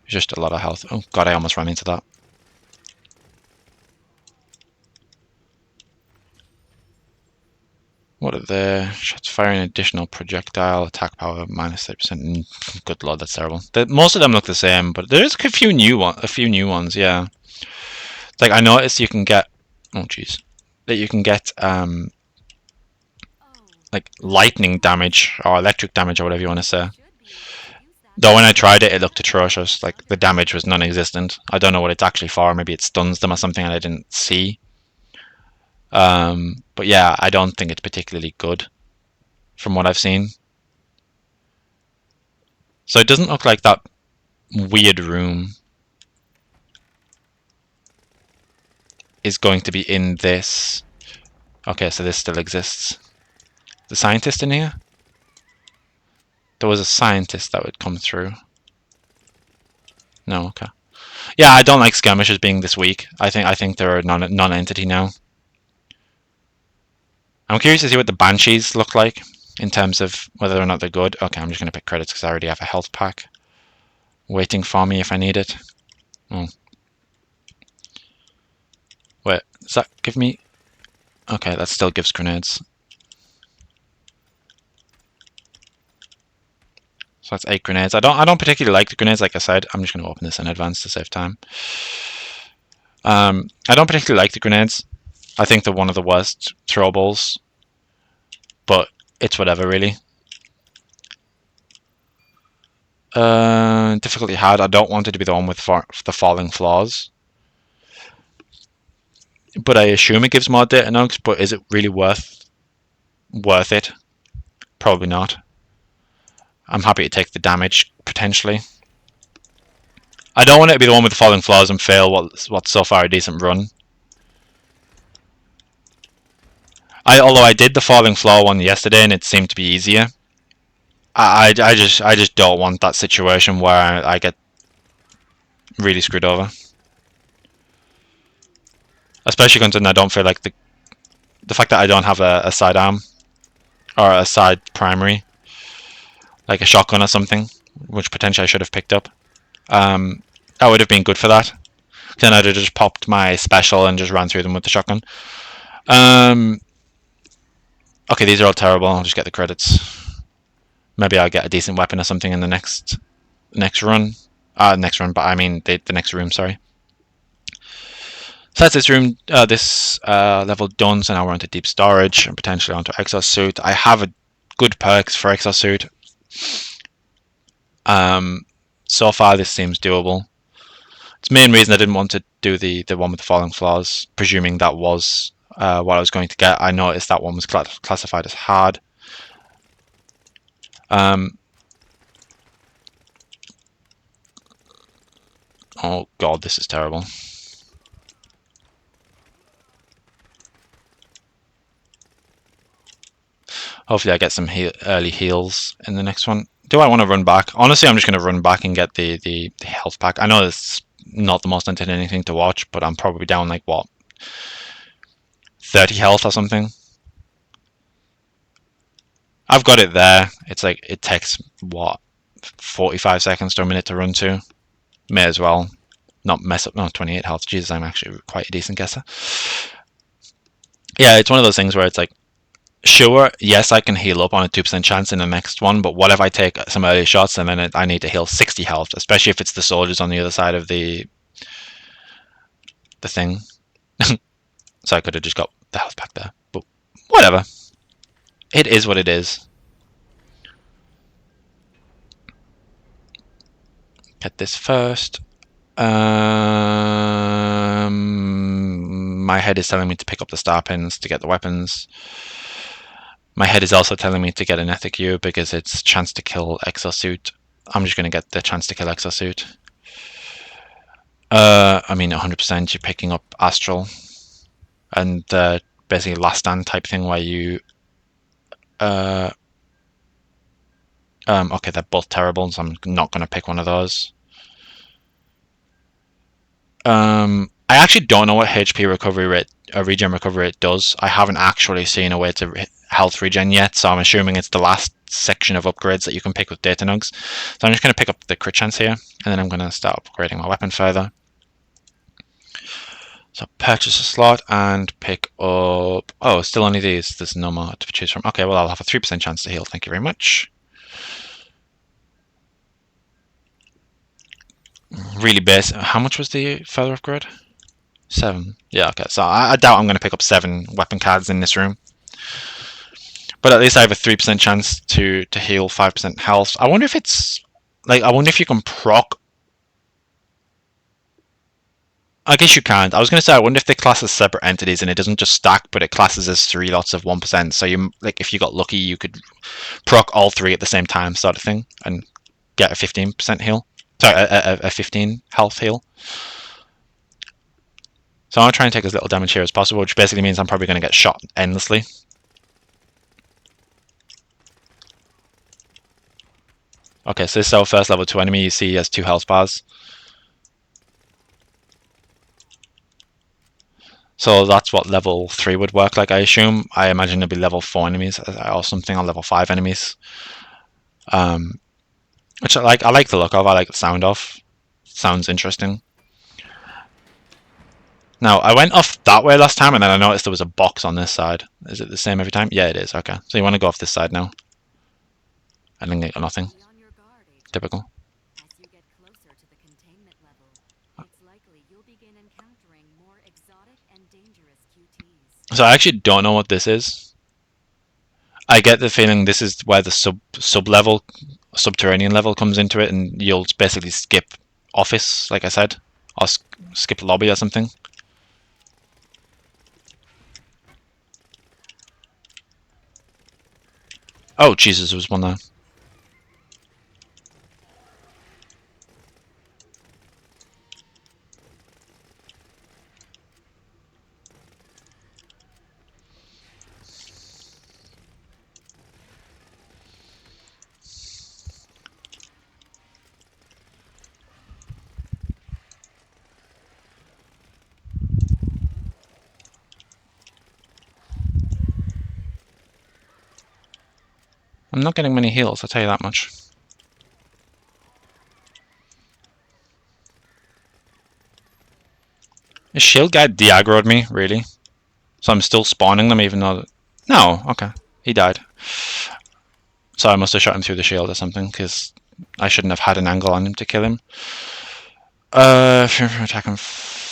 Just a lot of health. Oh god, I almost ran into that. What are they? Shots firing additional projectile, attack power minus 30%. Good lord, that's terrible. Most of them look the same, but there is a few new ones, yeah. Like, I noticed you can get, oh jeez, that you can get like lightning damage or electric damage or whatever you want to say. Though when I tried it, it looked atrocious. Like, the damage was non-existent. I don't know what it's actually for. Maybe it stuns them or something and I didn't see. But yeah, I don't think it's particularly good from what I've seen. So it doesn't look like that weird room is going to be in this. Okay, so this still exists. The scientist in here? There was a scientist that would come through. No, okay. Yeah, I don't like skirmishers being this weak. I think they're a non-entity now. I'm curious to see what the banshees look like in terms of whether or not they're good. Okay, I'm just going to pick credits because I already have a health pack waiting for me if I need it. Oh. Wait, does that give me... Okay, that still gives grenades. So that's 8 grenades. I don't particularly like the grenades, like I said. I'm just going to open this in advance to save time. I don't particularly like the grenades. I think they're one of the worst throwables. But it's whatever, really. Difficulty hard. I don't want it to be the one with the falling floors. But I assume it gives more data nugs, but is it really worth it? Probably not. I'm happy to take the damage, potentially. I don't want it to be the one with the falling floors and fail what's so far a decent run. Although I did the falling floor one yesterday and it seemed to be easier. I just don't want that situation where I get really screwed over. Especially considering I don't feel like the fact that I don't have a sidearm or a side primary, like a shotgun or something, which potentially I should have picked up. That would have been good for that. Then I'd have just popped my special and just ran through them with the shotgun. Okay, these are all terrible. I'll just get the credits. Maybe I'll get a decent weapon or something in the next run. But I mean the next room, sorry. So that's this room, this level done. So now we're onto deep storage and potentially onto exosuit. I have a good perks for exosuit. So far this seems doable. It's the main reason I didn't want to do the one with the falling floors, presuming that was what I was going to get. I noticed that one was classified as hard. Oh god, this is terrible. Hopefully I get some early heals in the next one. Do I want to run back? Honestly, I'm just going to run back and get the health pack. I know it's not the most entertaining thing to watch, but I'm probably down like, what, 30 health or something? I've got it there. It's like, it takes, what, 45 seconds to a minute to run to? May as well not mess up. No, 28 health. Jesus, I'm actually quite a decent guesser. Yeah, it's one of those things where it's like, sure, yes, I can heal up on a 2% chance in the next one, but what if I take some early shots and then I need to heal 60 health, especially if it's the soldiers on the other side of the thing. So I could have just got the health back there, but whatever. It is what it is. Get this first. My head is telling me to pick up the star pins to get the weapons. My head is also telling me to get an ethic U because it's chance to kill exosuit. I'm just going to get the chance to kill exosuit. I mean, 100% you're picking up astral and basically last stand type thing where you okay, they're both terrible, so I'm not going to pick one of those. I actually don't know what HP recovery rate, regen recovery rate does. I haven't actually seen a way to health regen yet, so I'm assuming it's the last section of upgrades that you can pick with data nugs. So I'm just going to pick up the crit chance here, and then I'm going to start upgrading my weapon further. So purchase a slot and pick up... Oh, still only these. There's no more to choose from. Okay, well, I'll have a 3% chance to heal. Thank you very much. Really basic. How much was the further upgrade? 7. Yeah, okay. So I doubt I'm going to pick up 7 weapon cards in this room. But at least I have a 3% chance to heal 5% health. I wonder if it's... Like, I wonder if you can proc... I guess you can't. I was going to say, I wonder if they class as separate entities and it doesn't just stack, but it classes as 3 lots of 1%. So, you like, if you got lucky, you could proc all 3 at the same time, sort of thing, and get a 15% heal. Sorry, a 15 health heal. So I'm going to try and take as little damage here as possible, which basically means I'm probably going to get shot endlessly. Okay, so this is our first level 2 enemy. You see he has 2 health bars. So that's what level 3 would work like, I assume. I imagine it'd be level 4 enemies or something, or level 5 enemies. Which I like the look of, I like the sound of. Sounds interesting. Now, I went off that way last time, and then I noticed there was a box on this side. Is it the same every time? Yeah, it is. Okay. So you want to go off this side now. And then get nothing. Typical. So I actually don't know what this is. I get the feeling this is where the sub-level, subterranean level comes into it, and you'll basically skip office, like I said. Or skip lobby or something. Oh, Jesus, there was one there. I'm not getting many heals, I'll tell you that much. Is shield guy de-aggroed me, really? So I'm still spawning them even though... No, okay. He died. So I must have shot him through the shield or something, because I shouldn't have had an angle on him to kill him. If you're attacking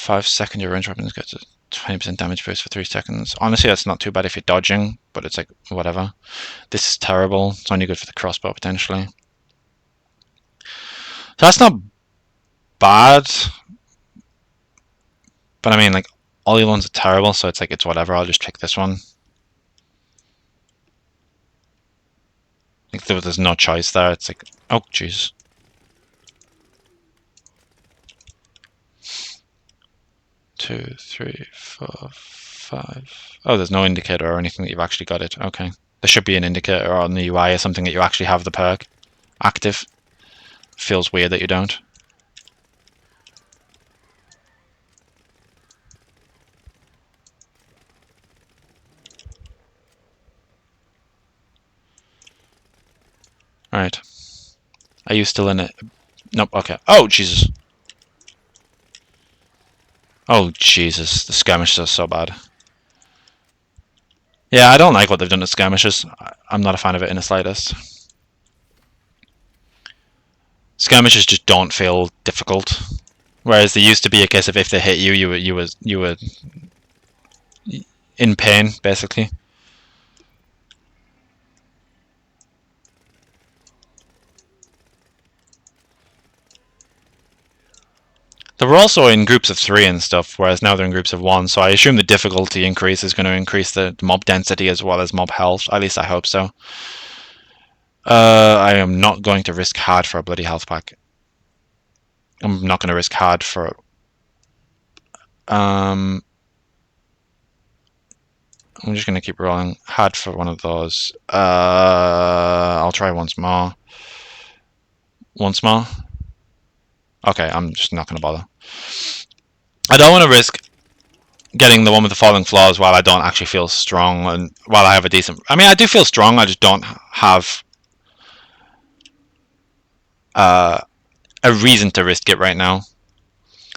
5-second your range weapons gets a 20% damage boost for 3 seconds. Honestly, that's not too bad if you're dodging, but it's like, whatever. This is terrible. It's only good for the crossbow, potentially. So that's not bad. But I mean, like, all the other ones are terrible, so it's like, it's whatever. I'll just pick this one. Like, there's no choice there. It's like, oh, jeez. Two, three, four, five. Oh, there's no indicator or anything that you've actually got it. Okay. There should be an indicator on the UI or something that you actually have the perk active. Feels weird that you don't. Alright. Are you still in it? Nope, okay. Oh, Jesus. Oh, Jesus. The skirmishes are so bad. Yeah, I don't like what they've done to skirmishes. I'm not a fan of it in the slightest. Skirmishes just don't feel difficult. Whereas there used to be a case of if they hit you, you were in pain, basically. They were also in groups of 3 and stuff, whereas now they're in groups of 1, so I assume the difficulty increase is going to increase the mob density as well as mob health. At least I hope so. I am not going to risk hard for a bloody health pack. I'm not going to risk hard for... I'm just going to keep rolling hard for one of those. I'll try once more. Once more? Okay, I'm just not going to bother. I don't want to risk getting the one with the falling flaws while I don't actually feel strong, and while I have a decent... I mean, I do feel strong, I just don't have a reason to risk it right now.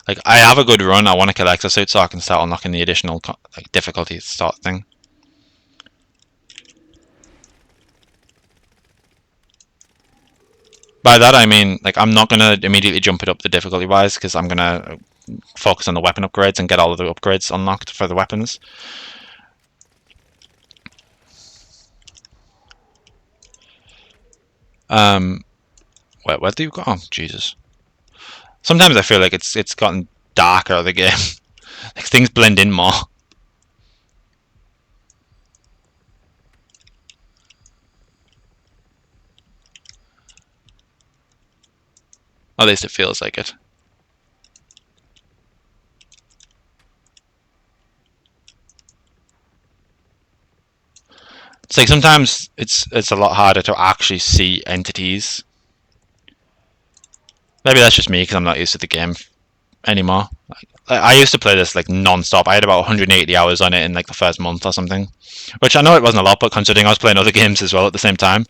Like, I have a good run, I want to kill Exosuit so I can start unlocking the additional like difficulty start thing. By that I mean, like, I'm not going to immediately jump it up the difficulty wise, because I'm going to focus on the weapon upgrades and get all of the upgrades unlocked for the weapons. Where do you go? Oh, Jesus. Sometimes I feel like it's gotten darker, the game. Like, things blend in more. At least it feels like it. It's like sometimes it's a lot harder to actually see entities. Maybe that's just me because I'm not used to the game anymore. I used to play this like non-stop. I had about 180 hours on it in like the first month or something, which I know it wasn't a lot, but considering I was playing other games as well at the same time,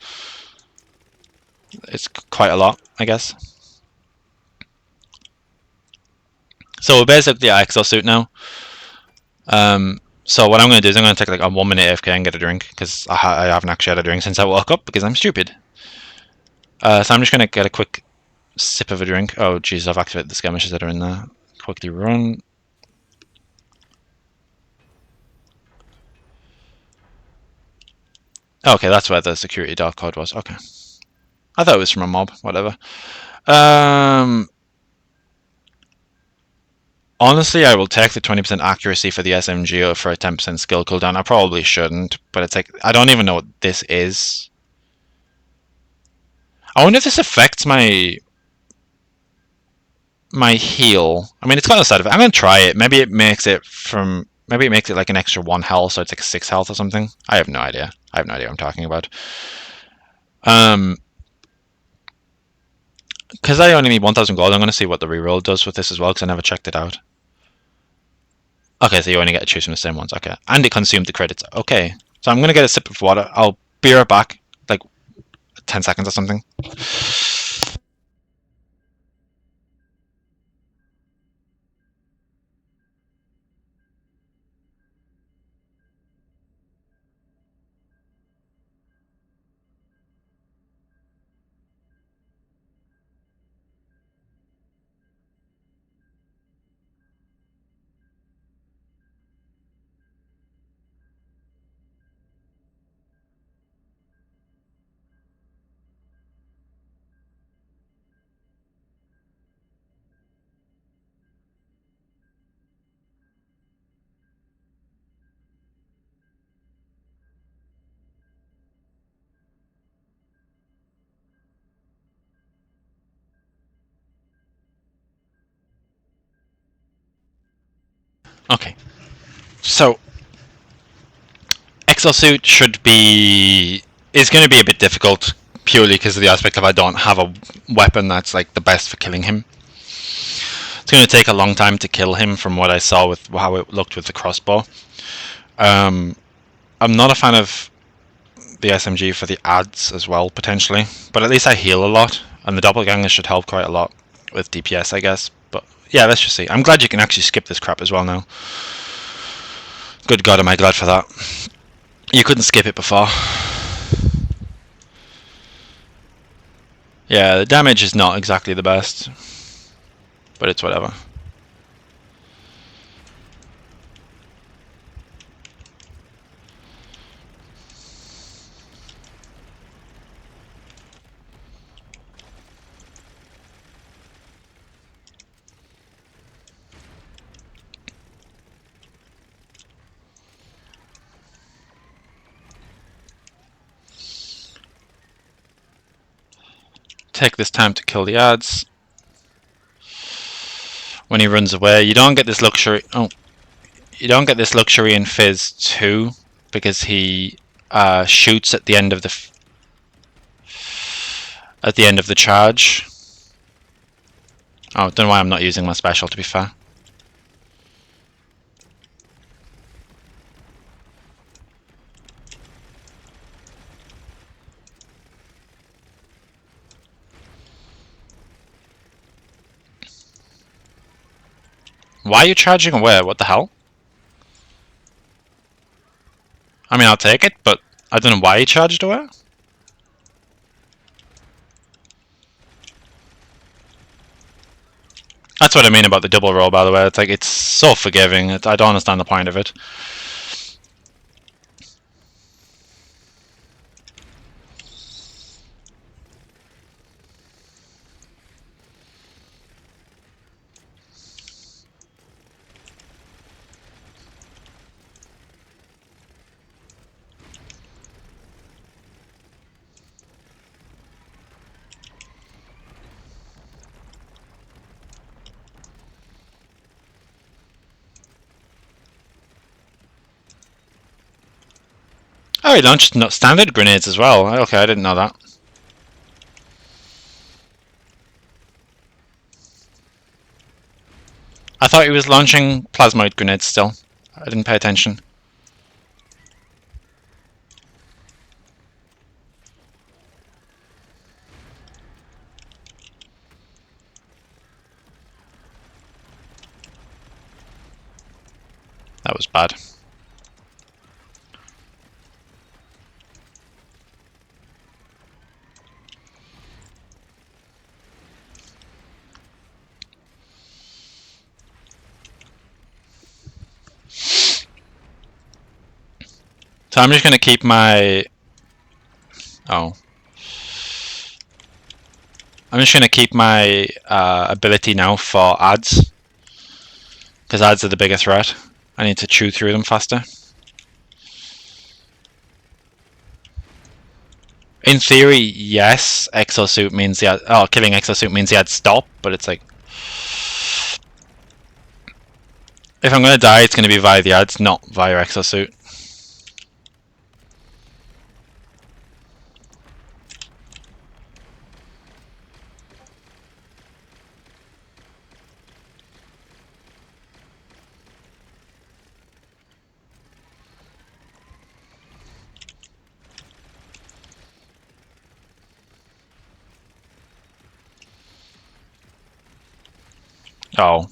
it's quite a lot, I guess. So we're basically at Exosuit now. So what I'm going to do is I'm going to take like a 1-minute AFK and get a drink, because I haven't actually had a drink since I woke up, because I'm stupid. So I'm just going to get a quick sip of a drink. Oh jeez, I've activated the skirmishes that are in there. Quickly run. Okay, that's where the security dark code was. Okay. I thought it was from a mob, whatever. Honestly, I will take the 20% accuracy for the SMG or for a 10% skill cooldown. I probably shouldn't, but it's like, I don't even know what this is. I wonder if this affects my heal. I mean, it's got a side effect. I'm going to try it. Maybe it makes it like an extra 1 health, so it's like 6 health or something. I have no idea. I have no idea what I'm talking about. Because I only need 1,000 gold, I'm going to see what the reroll does with this as well, because I never checked it out. Okay, so you only get to choose from the same ones. Okay. And it consumed the credits. Okay. So I'm going to get a sip of water. I'll be right back, like 10 seconds or something. Okay, so exosuit is going to be a bit difficult purely because of the aspect of I don't have a weapon that's like the best for killing him. It's going to take a long time to kill him from what I saw with how it looked with the crossbow. I'm not a fan of the SMG for the ads as well, potentially, but at least I heal a lot, and the doppelganger should help quite a lot with DPS, I guess. But yeah, let's just see. I'm glad you can actually skip this crap as well now. Good God, am I glad for that. You couldn't skip it before. Yeah, the damage is not exactly the best, but it's whatever. Take this time to kill the ads. When he runs away, you don't get this luxury. Oh, you don't get this luxury in Fizz 2 because he shoots at the end of the charge. Oh, don't know why I'm not using my special, to be fair. Why are you charging away? What the hell? I mean, I'll take it, but I don't know why he charged away. That's what I mean about the double roll, by the way. It's like, it's so forgiving. I don't understand the point of it. Oh, he launched standard grenades as well. Okay, I didn't know that. I thought he was launching plasmoid grenades still. I didn't pay attention. That was bad. So I'm just going to keep my... Oh. I'm just going to keep my ability now for ads. Because ads are the bigger threat. I need to chew through them faster. In theory, yes, exosuit means killing exosuit means he had stop, but it's like... If I'm going to die, it's going to be via the ads, not via exosuit. Oh.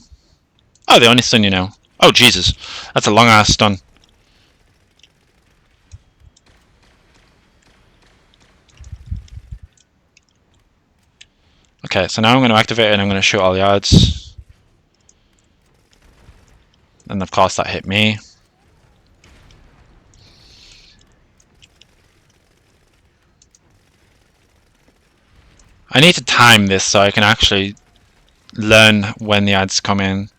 Oh, they only stun you now. Oh, Jesus. That's a long-ass stun. Okay, so now I'm going to activate it and I'm going to shoot all the ads. And of course that hit me. I need to time this so I can actually learn when the ads come in.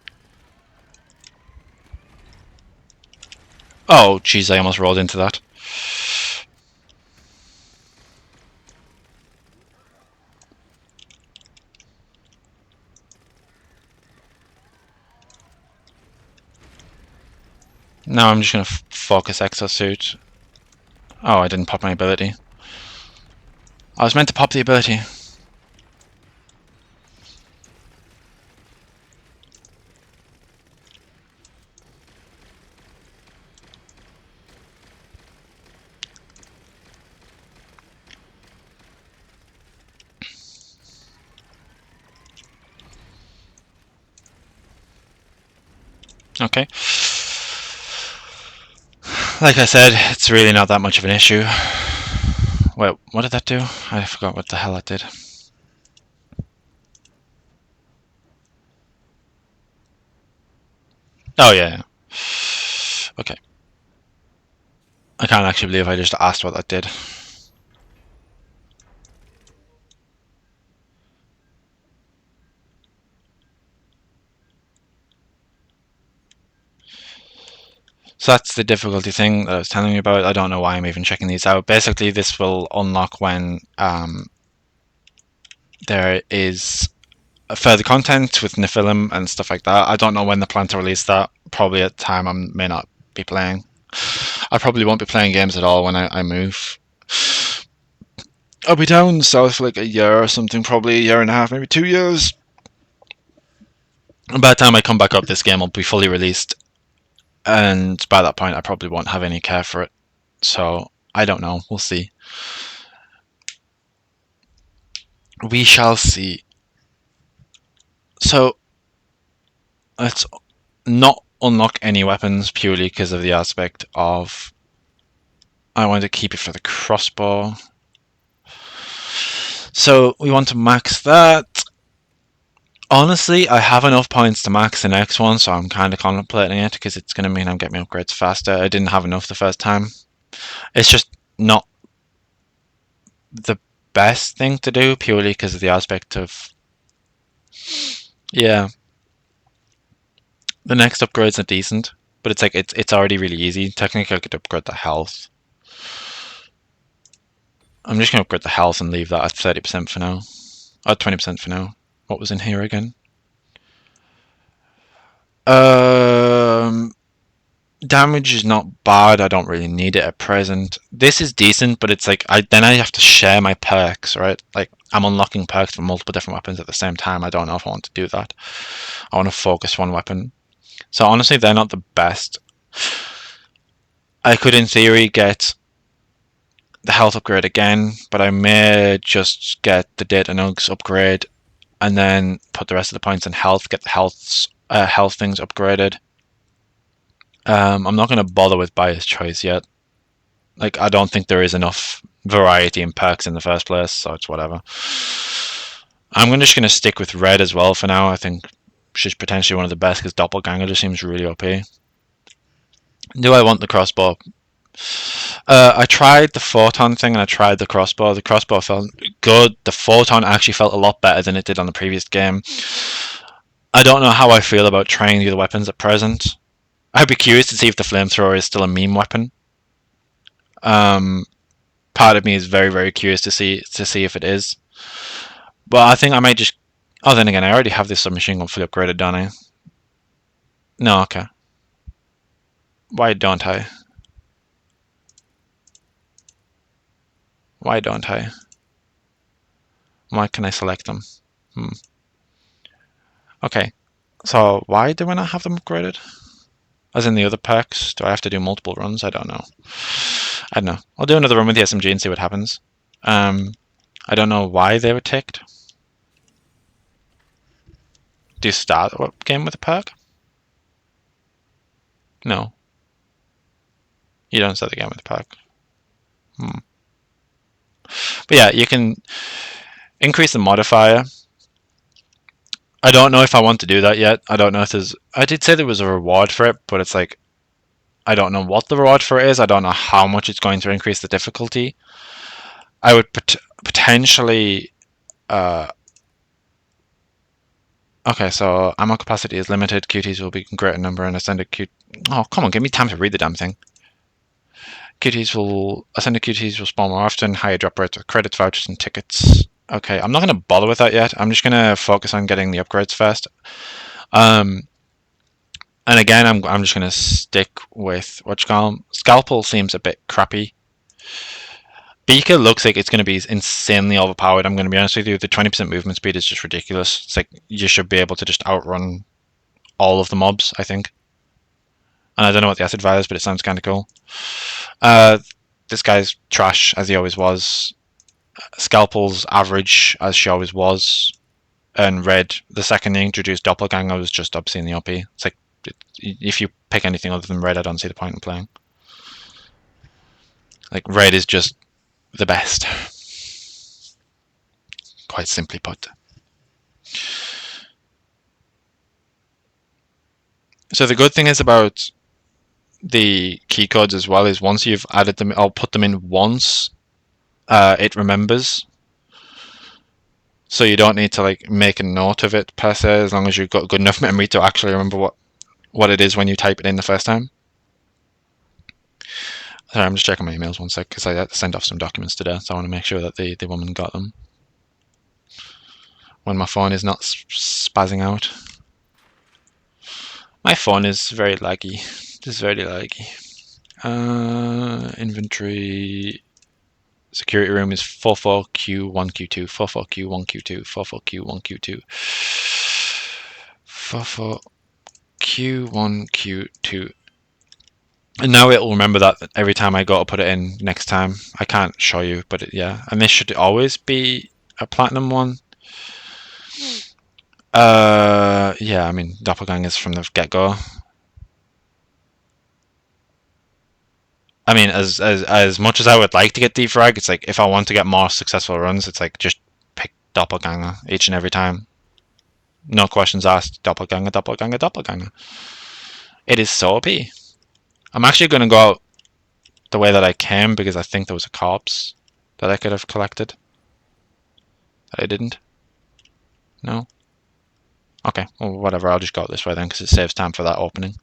Oh, jeez, I almost rolled into that. Now I'm just going to focus exosuit. Oh, I didn't pop my ability. I was meant to pop the ability. Okay. Like I said, it's really not that much of an issue. Wait, what did that do? I forgot what the hell that did. Oh, yeah. Okay. I can't actually believe I just asked what that did. So that's the difficulty thing that I was telling you about. I don't know why I'm even checking these out. Basically, this will unlock when there is further content with Nephilim and stuff like that. I don't know when they plan to release that. Probably at the time I may not be playing. I probably won't be playing games at all when I move. I'll be down south for like a year or something, probably a year and a half, maybe 2 years. And by the time I come back up, this game will be fully released. And by that point, I probably won't have any care for it. So, I don't know. We'll see. We shall see. So, let's not unlock any weapons purely because of the aspect of I want to keep it for the crossbow. So, we want to max that. Honestly, I have enough points to max the next one, so I'm kind of contemplating it because it's going to mean I'm getting upgrades faster. I didn't have enough the first time. It's just not the best thing to do purely because of the aspect of, yeah, the next upgrades are decent, but it's like it's already really easy. Technically, I could upgrade the health. I'm just going to upgrade the health and leave that at 30% for now. 20% for now. What was in here again? Damage is not bad. I don't really need it at present. This is decent, but it's like then I have to share my perks, right? Like I'm unlocking perks for multiple different weapons at the same time. I don't know if I want to do that. I want to focus one weapon. So honestly, they're not the best. I could, in theory, get the health upgrade again, but I may just get the data nugs upgrade and then put the rest of the points in health, get the health things upgraded. I'm not going to bother with bias choice yet. Like, I don't think there is enough variety in perks in the first place, so it's whatever. I'm just going to stick with red as well for now. I think she's potentially one of the best because Doppelganger just seems really OP. Do I want the crossbow? I tried the photon thing and I tried the crossbow. The crossbow felt good. The photon actually felt a lot better than it did on the previous game. I don't know how I feel about trying the other weapons at present. I'd be curious to see if the flamethrower is still a meme weapon. Part of me is very, very curious to see if it is. But I think I might just. Oh, then again, I already have this submachine gun fully upgraded, don't I? No, okay. Why don't I? Why don't I? Why can I select them? Okay. So why do I not have them upgraded? As in the other perks? Do I have to do multiple runs? I don't know. I don't know. I'll do another run with the SMG and see what happens. I don't know why they were ticked. Do you start a game with a perk? No. You don't start the game with a perk. But yeah, you can increase the modifier. I don't know if I want to do that yet. I don't know if there's. I did say there was a reward for it, but it's like I don't know what the reward for it is. I don't know how much it's going to increase the difficulty. I would potentially. Okay, so ammo capacity is limited. QTs will be in greater number and ascended Q. Oh, come on, give me time to read the damn thing. Ascended QTs will spawn more often. Higher drop rates with credits, vouchers, and tickets. Okay, I'm not going to bother with that yet. I'm just going to focus on getting the upgrades first. And again, I'm just gonna stick with what you call 'em. Scalpel seems a bit crappy. Beaker looks like it's going to be insanely overpowered. I'm going to be honest with you. The 20% movement speed is just ridiculous. It's like you should be able to just outrun all of the mobs, I think. And I don't know what the acid vial is, but it sounds kind of cool. This guy's trash, as he always was. Scalpel's average, as she always was. And Red, the second they introduced Doppelganger, was just obscenely OP. It's like, if you pick anything other than Red, I don't see the point in playing. Like, Red is just the best. Quite simply put. So the good thing is about the key codes as well is once you've added them or put them in once, it remembers. So you don't need to like make a note of it per se, as long as you've got good enough memory to actually remember what it is when you type it in the first time. Sorry, I'm just checking my emails one sec because I had to send off some documents today, so I want to make sure that the woman got them when my phone is not spazzing out. My phone is very laggy. It is very laggy. Inventory. Security room is 44Q1Q2, 44Q1Q2, 44Q1Q2, 44Q1Q2. And now it will remember that every time I go to put it in next time. I can't show you, but yeah. And this should always be a platinum one. Yeah, I mean, doppelgangers from the get-go. I mean, as much as I would like to get defrag, it's like if I want to get more successful runs, it's like just pick doppelganger each and every time. No questions asked. Doppelganger, doppelganger, doppelganger. It is so OP. I'm actually going to go out the way that I came because I think there was a corpse that I could have collected. That I didn't. No? Okay, well, whatever. I'll just go out this way then because it saves time for that opening.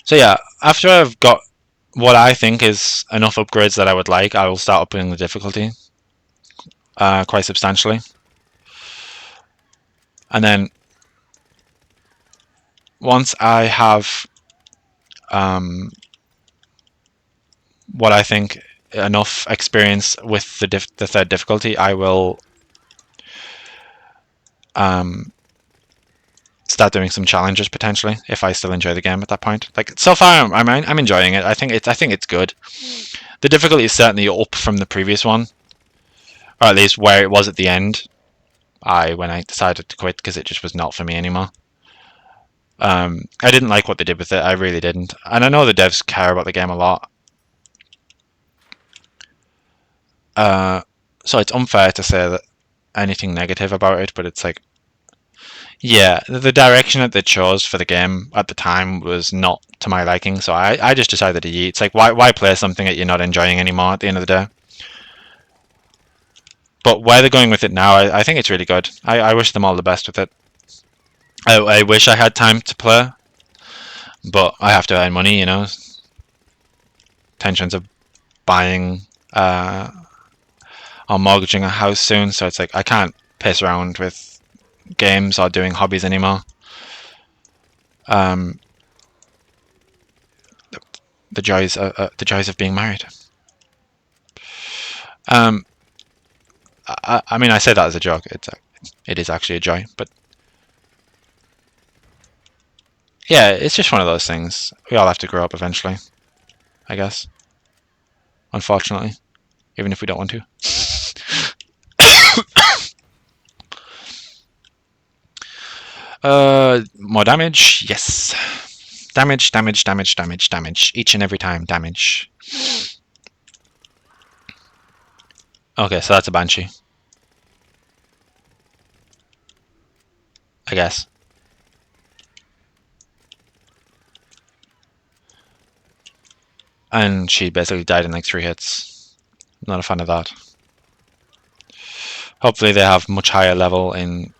So yeah, after I've got what I think is enough upgrades that I would like, I will start upping the difficulty quite substantially. And then once I have what I think enough experience with the third difficulty, I will start doing some challenges potentially if I still enjoy the game at that point. Like so far, I'm enjoying it. I think it's good. The difficulty is certainly up from the previous one, or at least where it was at the end. When I decided to quit because it just was not for me anymore. I didn't like what they did with it. I really didn't, and I know the devs care about the game a lot. So it's unfair to say that anything negative about it, but it's like, yeah, the direction that they chose for the game at the time was not to my liking, so I just decided to yeet. It's like, why play something that you're not enjoying anymore at the end of the day? But where they're going with it now, I think it's really good. I wish them all the best with it. I wish I had time to play, but I have to earn money, you know. Intentions of buying or mortgaging a house soon, so it's like I can't piss around with games or doing hobbies anymore. The joys of being married. I mean, I say that as a joke. It is actually a joy, but yeah, it's just one of those things. We all have to grow up eventually, I guess. Unfortunately, even if we don't want to. More damage, yes. Damage, damage, damage, damage, damage. Each and every time, damage. Okay, so that's a Banshee. I guess. And she basically died in like 3 hits. Not a fan of that. Hopefully they have much higher level in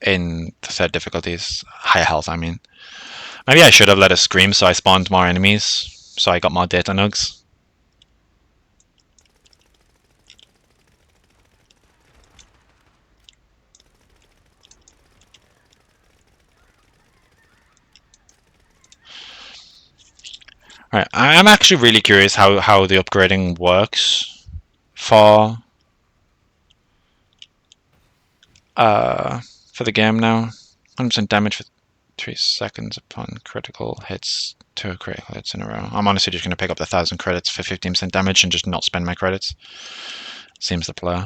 the third difficulties. Higher health, I mean. Maybe I should have let it scream so I spawned more enemies, so I got more data nugs. Alright, I'm actually really curious how the upgrading works for the game now. 100% damage for 3 seconds upon critical hits, 2 critical hits in a row. I'm honestly just going to pick up the 1,000 credits for 15% damage and just not spend my credits. Seems the player.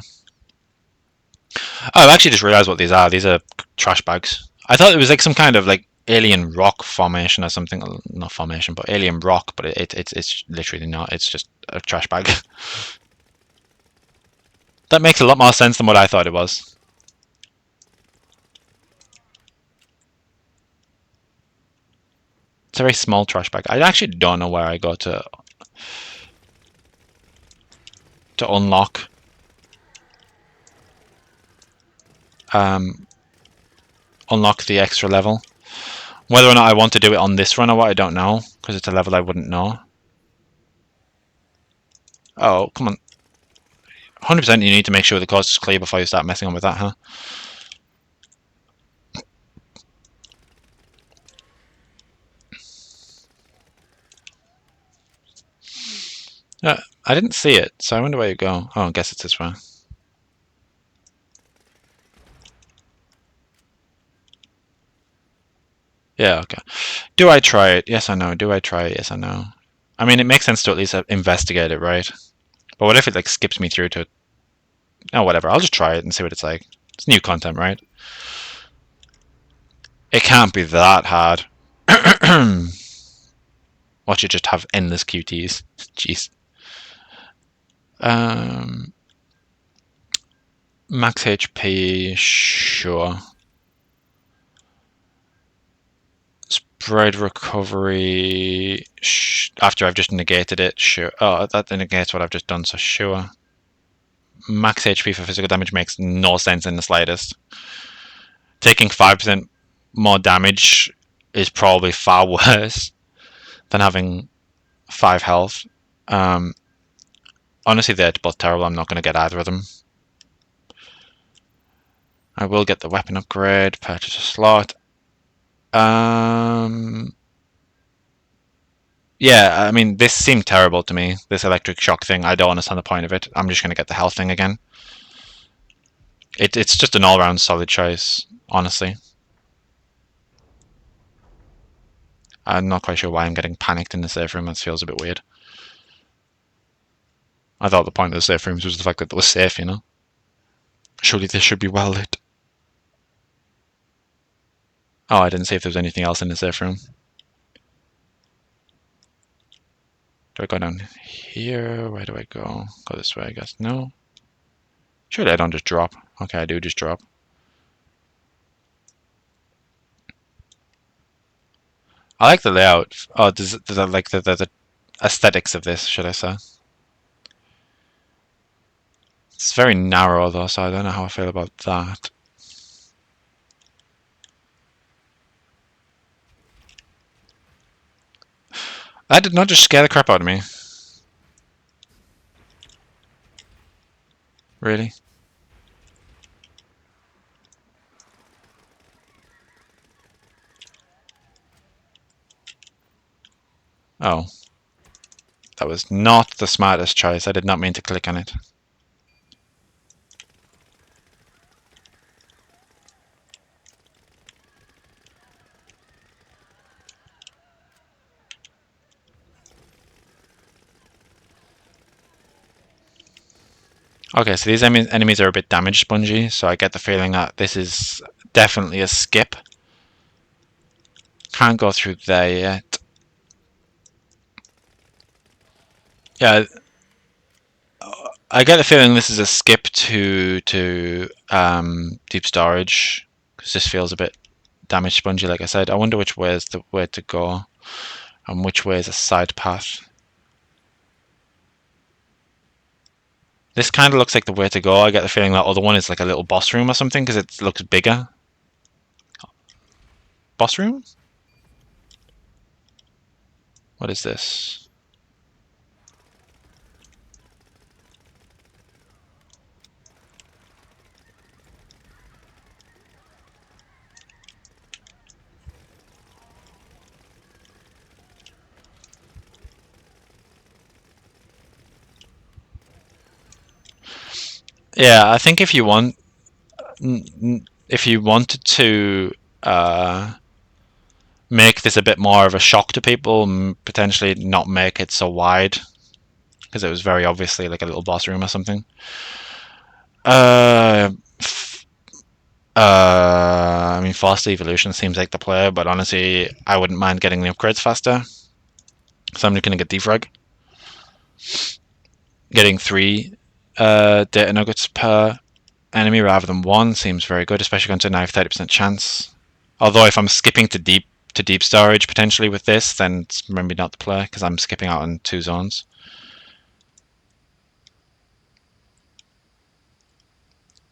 Oh, I've actually just realised what these are. These are trash bags. I thought it was like some kind of like alien rock formation or something. Not formation, but alien rock. But it's literally not. It's just a trash bag. That makes a lot more sense than what I thought it was. It's a very small trash bag. I actually don't know where I go to unlock unlock the extra level. Whether or not I want to do it on this run or what, I don't know, because it's a level I wouldn't know. Oh, come on. 100% you need to make sure the coast is clear before you start messing on with that, huh? I didn't see it, so I wonder where you go. Oh, I guess it's this way. Yeah, okay. Do I try it? Yes, I know. Do I try it? Yes, I know. I mean, it makes sense to at least investigate it, right? But what if it like skips me through to it? Oh, whatever. I'll just try it and see what it's like. It's new content, right? It can't be that hard. Watch it just have endless QTs. Jeez. Max HP, sure. Spread recovery, after I've just negated it, sure. Oh, that negates what I've just done, so sure. Max HP for physical damage makes no sense in the slightest. Taking 5% more damage is probably far worse than having 5 health. Honestly, they're both terrible. I'm not going to get either of them. I will get the weapon upgrade, purchase a slot. Yeah, I mean, this seemed terrible to me, this electric shock thing. I don't understand the point of it. I'm just going to get the health thing again. It's just an all-round solid choice, honestly. I'm not quite sure why I'm getting panicked in the safe room. That feels a bit weird. I thought the point of the safe rooms was the fact that they were safe, you know? Surely this should be well lit. Oh, I didn't see if there was anything else in the safe room. Do I go down here? Where do I go? Go this way, I guess. No. Surely I don't just drop. Okay, I do just drop. I like the layout. Oh, like the aesthetics of this, should I say. It's very narrow though, so I don't know how I feel about that. That did not just scare the crap out of me. Really? Oh. That was not the smartest choice. I did not mean to click on it. Okay, so these enemies are a bit damage spongy, so I get the feeling that this is definitely a skip. Can't go through there yet. Yeah, I get the feeling this is a skip to deep storage, because this feels a bit damage spongy, like I said. I wonder which way is the way to go, and which way is a side path. This kind of looks like the way to go. I get the feeling that other one is like a little boss room or something, because it looks bigger. Boss room? What is this? Yeah, I think if you wanted to make this a bit more of a shock to people, and potentially not make it so wide, because it was very obviously like a little boss room or something. I mean, faster evolution seems like the play, but honestly, I wouldn't mind getting the upgrades faster. So I'm just gonna get defrag. Getting 3 data nuggets per enemy rather than 1 seems very good, especially considering I have 30% chance. Although if I'm skipping to deep storage potentially with this, then it's maybe not the play, because I'm skipping out on 2 zones.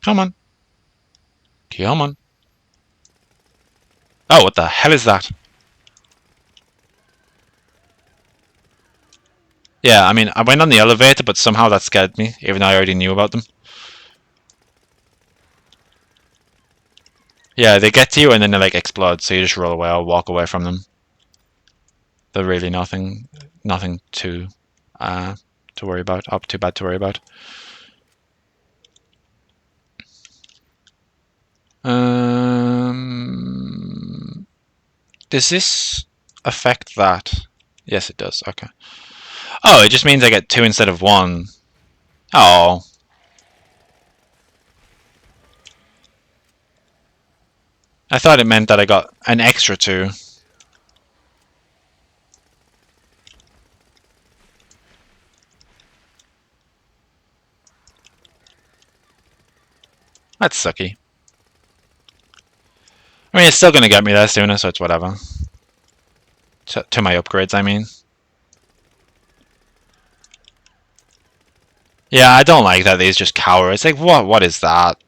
Come on. Come on. Oh, what the hell is that? Yeah, I mean, I went on the elevator, but somehow that scared me, even though I already knew about them. Yeah, they get to you and then they like explode, so you just roll away or walk away from them. They're really nothing too worry about. Too bad to worry about. Does this affect that? Yes, it does. Okay. Oh, it just means I get 2 instead of 1. Oh. I thought it meant that I got an extra 2. That's sucky. I mean, it's still going to get me there sooner, so it's whatever. To my upgrades, I mean. Yeah, I don't like that these just cower. It's like, what is that?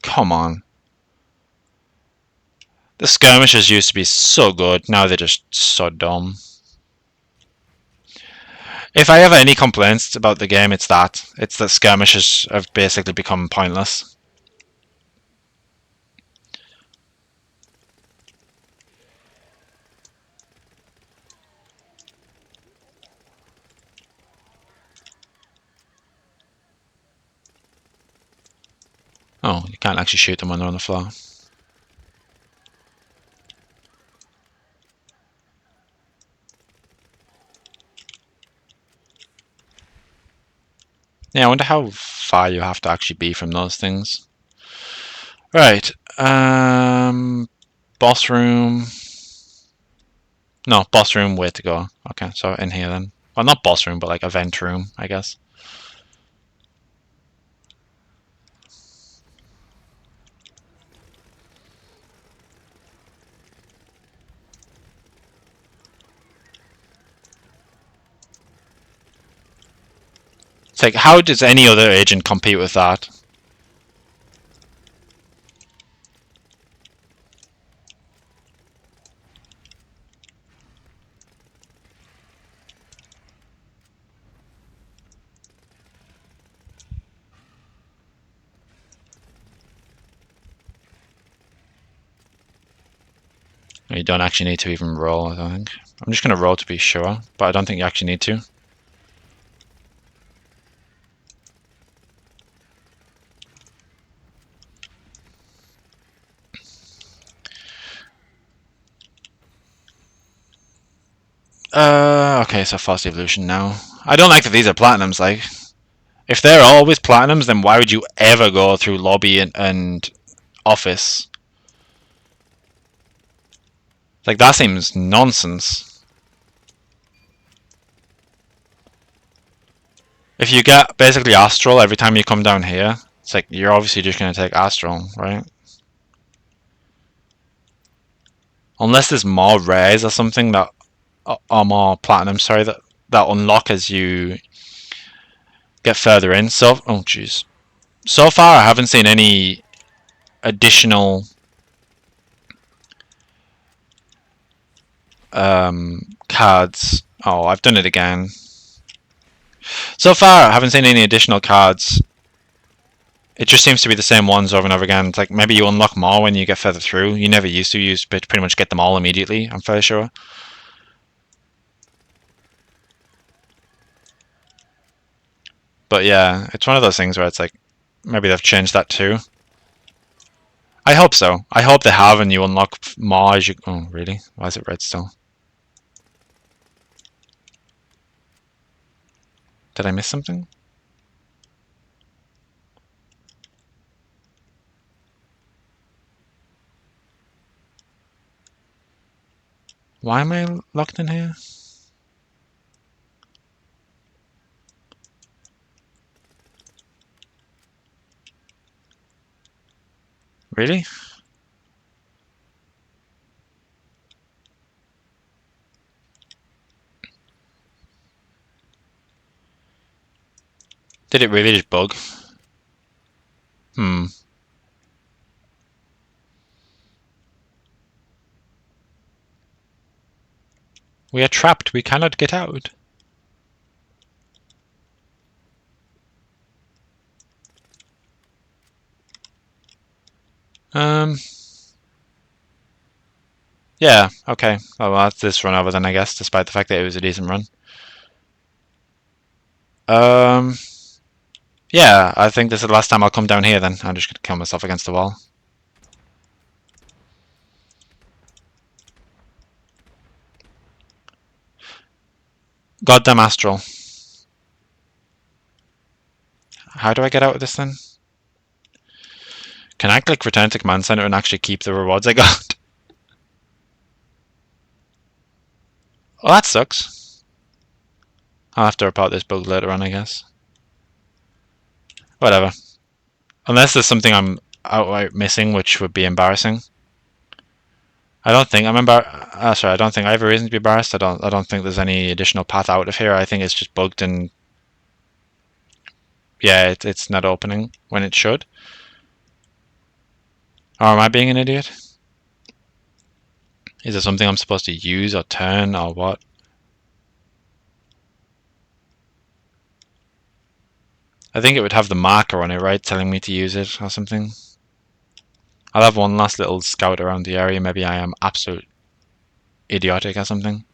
Come on. The skirmishers used to be so good, now they're just so dumb. If I have any complaints about the game, it's that. It's that skirmishers have basically become pointless. Oh, you can't actually shoot them when they're on the floor. Yeah, I wonder how far you have to actually be from those things. Right. Boss room. No, boss room, way to go. Okay, so in here then. Well, not boss room, but like event room, I guess. It's like, how does any other agent compete with that? You don't actually need to even roll, I don't think. I'm just going to roll to be sure, but I don't think you actually need to. Okay, so fast evolution now. I don't like that these are platinums, like. If they're always platinums, then why would you ever go through lobby and office? Like, that seems nonsense. If you get basically Astral every time you come down here, it's like, you're obviously just going to take Astral, right? Unless there's more rares or something that are more platinum, sorry, that unlock as you get further in. So, oh jeez. So far, I haven't seen any additional cards Oh, I've done it again. So far, I haven't seen any additional cards. It just seems to be the same ones over and over again. It's like maybe you unlock more when you get further through. You never used to. You used to pretty much get them all immediately, I'm fairly sure. But yeah, it's one of those things where it's like, maybe they've changed that too. I hope so. I hope they have and you unlock more as you... Oh, really? Why is it red still? Did I miss something? Why am I locked in here? Really? Did it really just bug? Hmm. We are trapped. We cannot get out. Yeah, okay. Oh, well, that's this run over then, I guess, despite the fact that it was a decent run. Um, yeah, I think this is the last time I'll come down here then. I'm just gonna kill myself against the wall. Goddamn Astral. How do I get out of this then? Can I click return to command center and actually keep the rewards I got? Well, that sucks. I'll have to report this bug later on, I guess. Whatever. Unless there's something I'm outright missing, which would be embarrassing. I don't think I'm sorry, I don't think I have a reason to be embarrassed. I don't think there's any additional path out of here. I think it's just bugged and yeah, it's not opening when it should. Or am I being an idiot? Is there something I'm supposed to use or turn or what? I think it would have the marker on it, right? Telling me to use it or something. I'll have one last little scout around the area. Maybe I am absolute idiotic or something.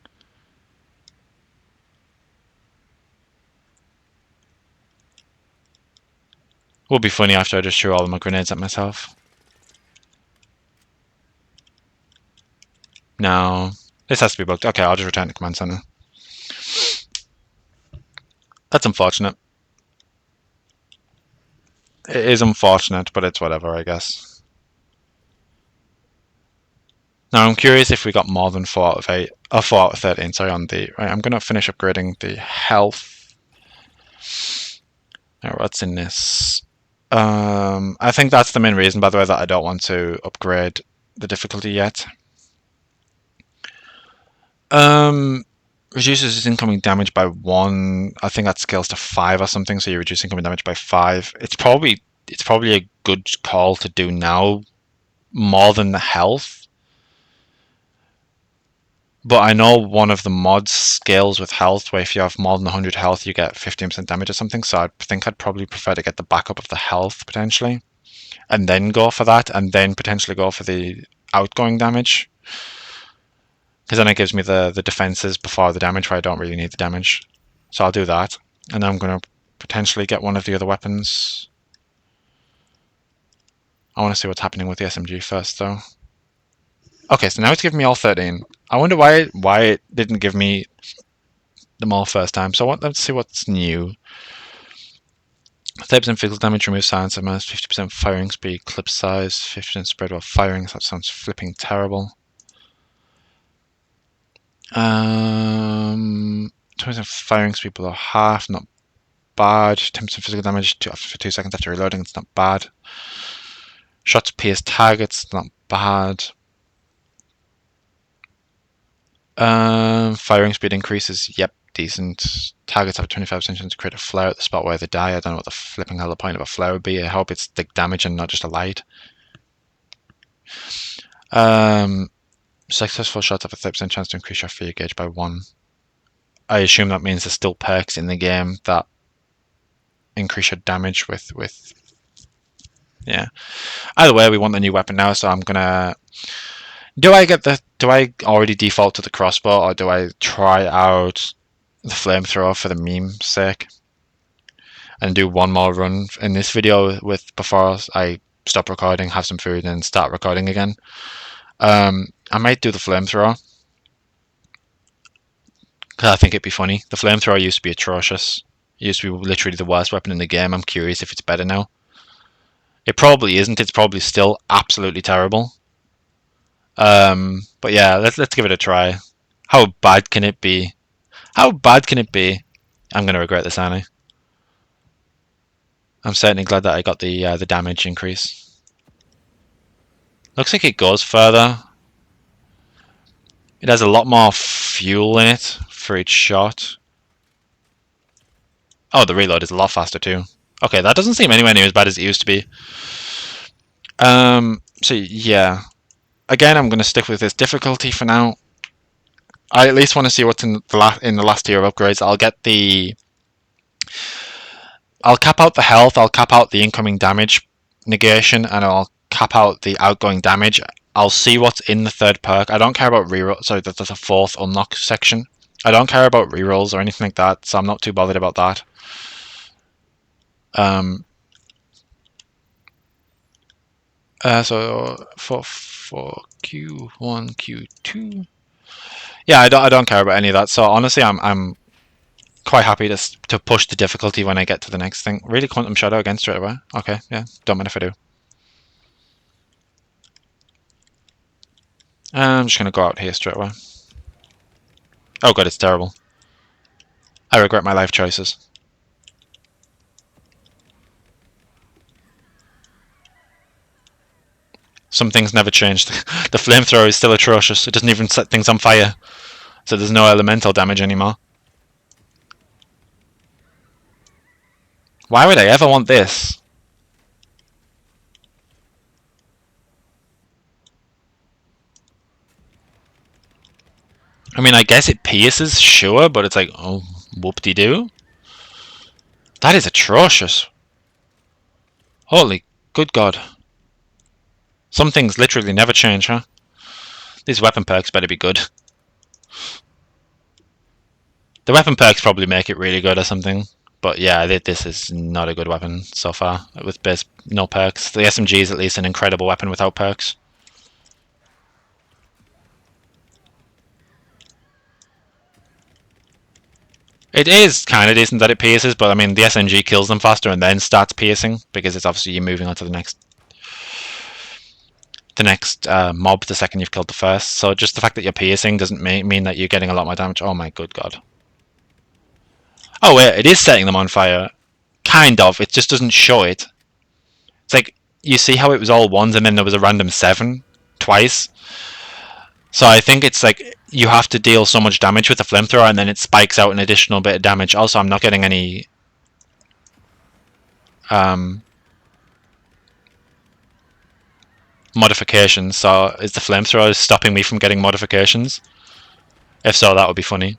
Would be funny after I just threw all of my grenades at myself. No. This has to be bugged. Okay, I'll just return to command center. That's unfortunate. It is unfortunate, but it's whatever, I guess. Now, I'm curious if we got more than 4 out of 8, or 4 out of 13, sorry, on the... Right, I'm going to finish upgrading the health. Now, what's in this? I think that's the main reason, by the way, that I don't want to upgrade the difficulty yet. Reduces his incoming damage by 1. I think that scales to 5 or something, so you reduce incoming damage by 5. It's probably a good call to do now, more than the health. But I know one of the mods scales with health, where if you have more than 100 health, you get 15% damage or something. So I think I'd probably prefer to get the backup of the health, potentially. And then go for that, and then potentially go for the outgoing damage. Because then it gives me the defenses before the damage, where I don't really need the damage. So I'll do that. And then I'm going to potentially get one of the other weapons. I want to see what's happening with the SMG first, though. Okay, so now it's giving me all 13. I wonder why it didn't give me them all first time. So let's see what's new. 30% physical damage, remove silence, minus 50% firing speed, clip size, 50% spread while firing. So that sounds flipping terrible. 20% firing speed below half, not bad. 10% physical damage for 2 seconds after reloading, it's not bad. Shots pierce targets, not bad. Firing speed increases, yep, decent. Targets have 25% chance to create a flare at the spot where they die. I don't know what the flipping hell the point of a flare would be. I hope it's the damage and not just a light. Successful shots have a 30% chance to increase your fear gauge by 1. I assume that means there's still perks in the game that increase your damage with yeah. Either way, we want the new weapon now, so I'm gonna. Do I already default to the crossbow, or do I try out the flamethrower for the meme's sake and do one more run in this video with before I stop recording, have some food, and start recording again? I might do the flamethrower because I think it'd be funny. The flamethrower used to be atrocious. It used to be literally the worst weapon in the game. I'm curious if it's better now. It probably isn't. It's probably still absolutely terrible. But yeah, let's give it a try. How bad can it be? How bad can it be? I'm gonna regret this, aren't I? I'm certainly glad that I got the damage increase. Looks like it goes further. It has a lot more fuel in it for each shot. Oh, the reload is a lot faster too. Okay, that doesn't seem anywhere near as bad as it used to be. So yeah. Again, I'm going to stick with this difficulty for now. I at least want to see what's in the last tier of upgrades. I'll cap out the health, I'll cap out the incoming damage negation, and I'll cap out the outgoing damage. I'll see what's in the third perk. I don't care about reroll. Sorry, that's a fourth unlock section. I don't care about rerolls or anything like that, so I'm not too bothered about that. So for Q1, Q2, yeah, I don't care about any of that. So honestly, I'm quite happy to push the difficulty when I get to the next thing. Really, Quantum Shadow again straight away. Okay, yeah, don't mind if I do. I'm just gonna go out here straight away. Oh god, it's terrible. I regret my life choices. Some things never change. The flamethrower is still atrocious. It doesn't even set things on fire. So there's no elemental damage anymore. Why would I ever want this? I mean, I guess it pierces, sure, but it's like, oh, whoop-de-doo. That is atrocious. Holy good god. Some things literally never change, huh? These weapon perks better be good. The weapon perks probably make it really good or something. But yeah, this is not a good weapon so far, with no perks. The SMG is at least an incredible weapon without perks. It is kind of decent that it pierces, but I mean, the SMG kills them faster and then starts piercing, because it's obviously you're moving on to the next mob the second you've killed the first. So just the fact that you're piercing doesn't mean that you're getting a lot more damage. Oh my good god. Oh wait, it is setting them on fire. Kind of, it just doesn't show it. It's like, you see how it was all ones and then there was a random 7 twice? So I think it's like, you have to deal so much damage with the flamethrower and then it spikes out an additional bit of damage. Also, I'm not getting any modifications, so is the flamethrower stopping me from getting modifications? If so, that would be funny.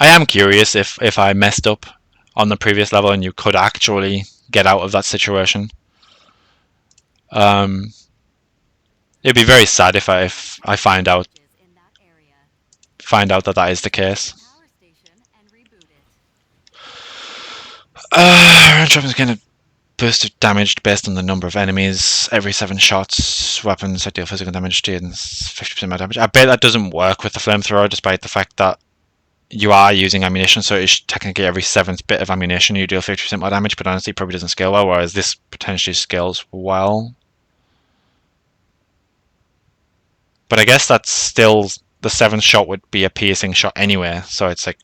I am curious if I messed up on the previous level and you could actually get out of that situation. It'd be very sad if I find out that is the case. Range weapons gain a boost of damage based on the number of enemies. Every 7 shots, weapons that deal physical damage to 50% more damage. I bet that doesn't work with the flamethrower, despite the fact that you are using ammunition, so it's technically every 7th bit of ammunition you deal 50% more damage, but honestly it probably doesn't scale well, whereas this potentially scales well. But I guess that's still, the 7th shot would be a piercing shot anyway, so it's like,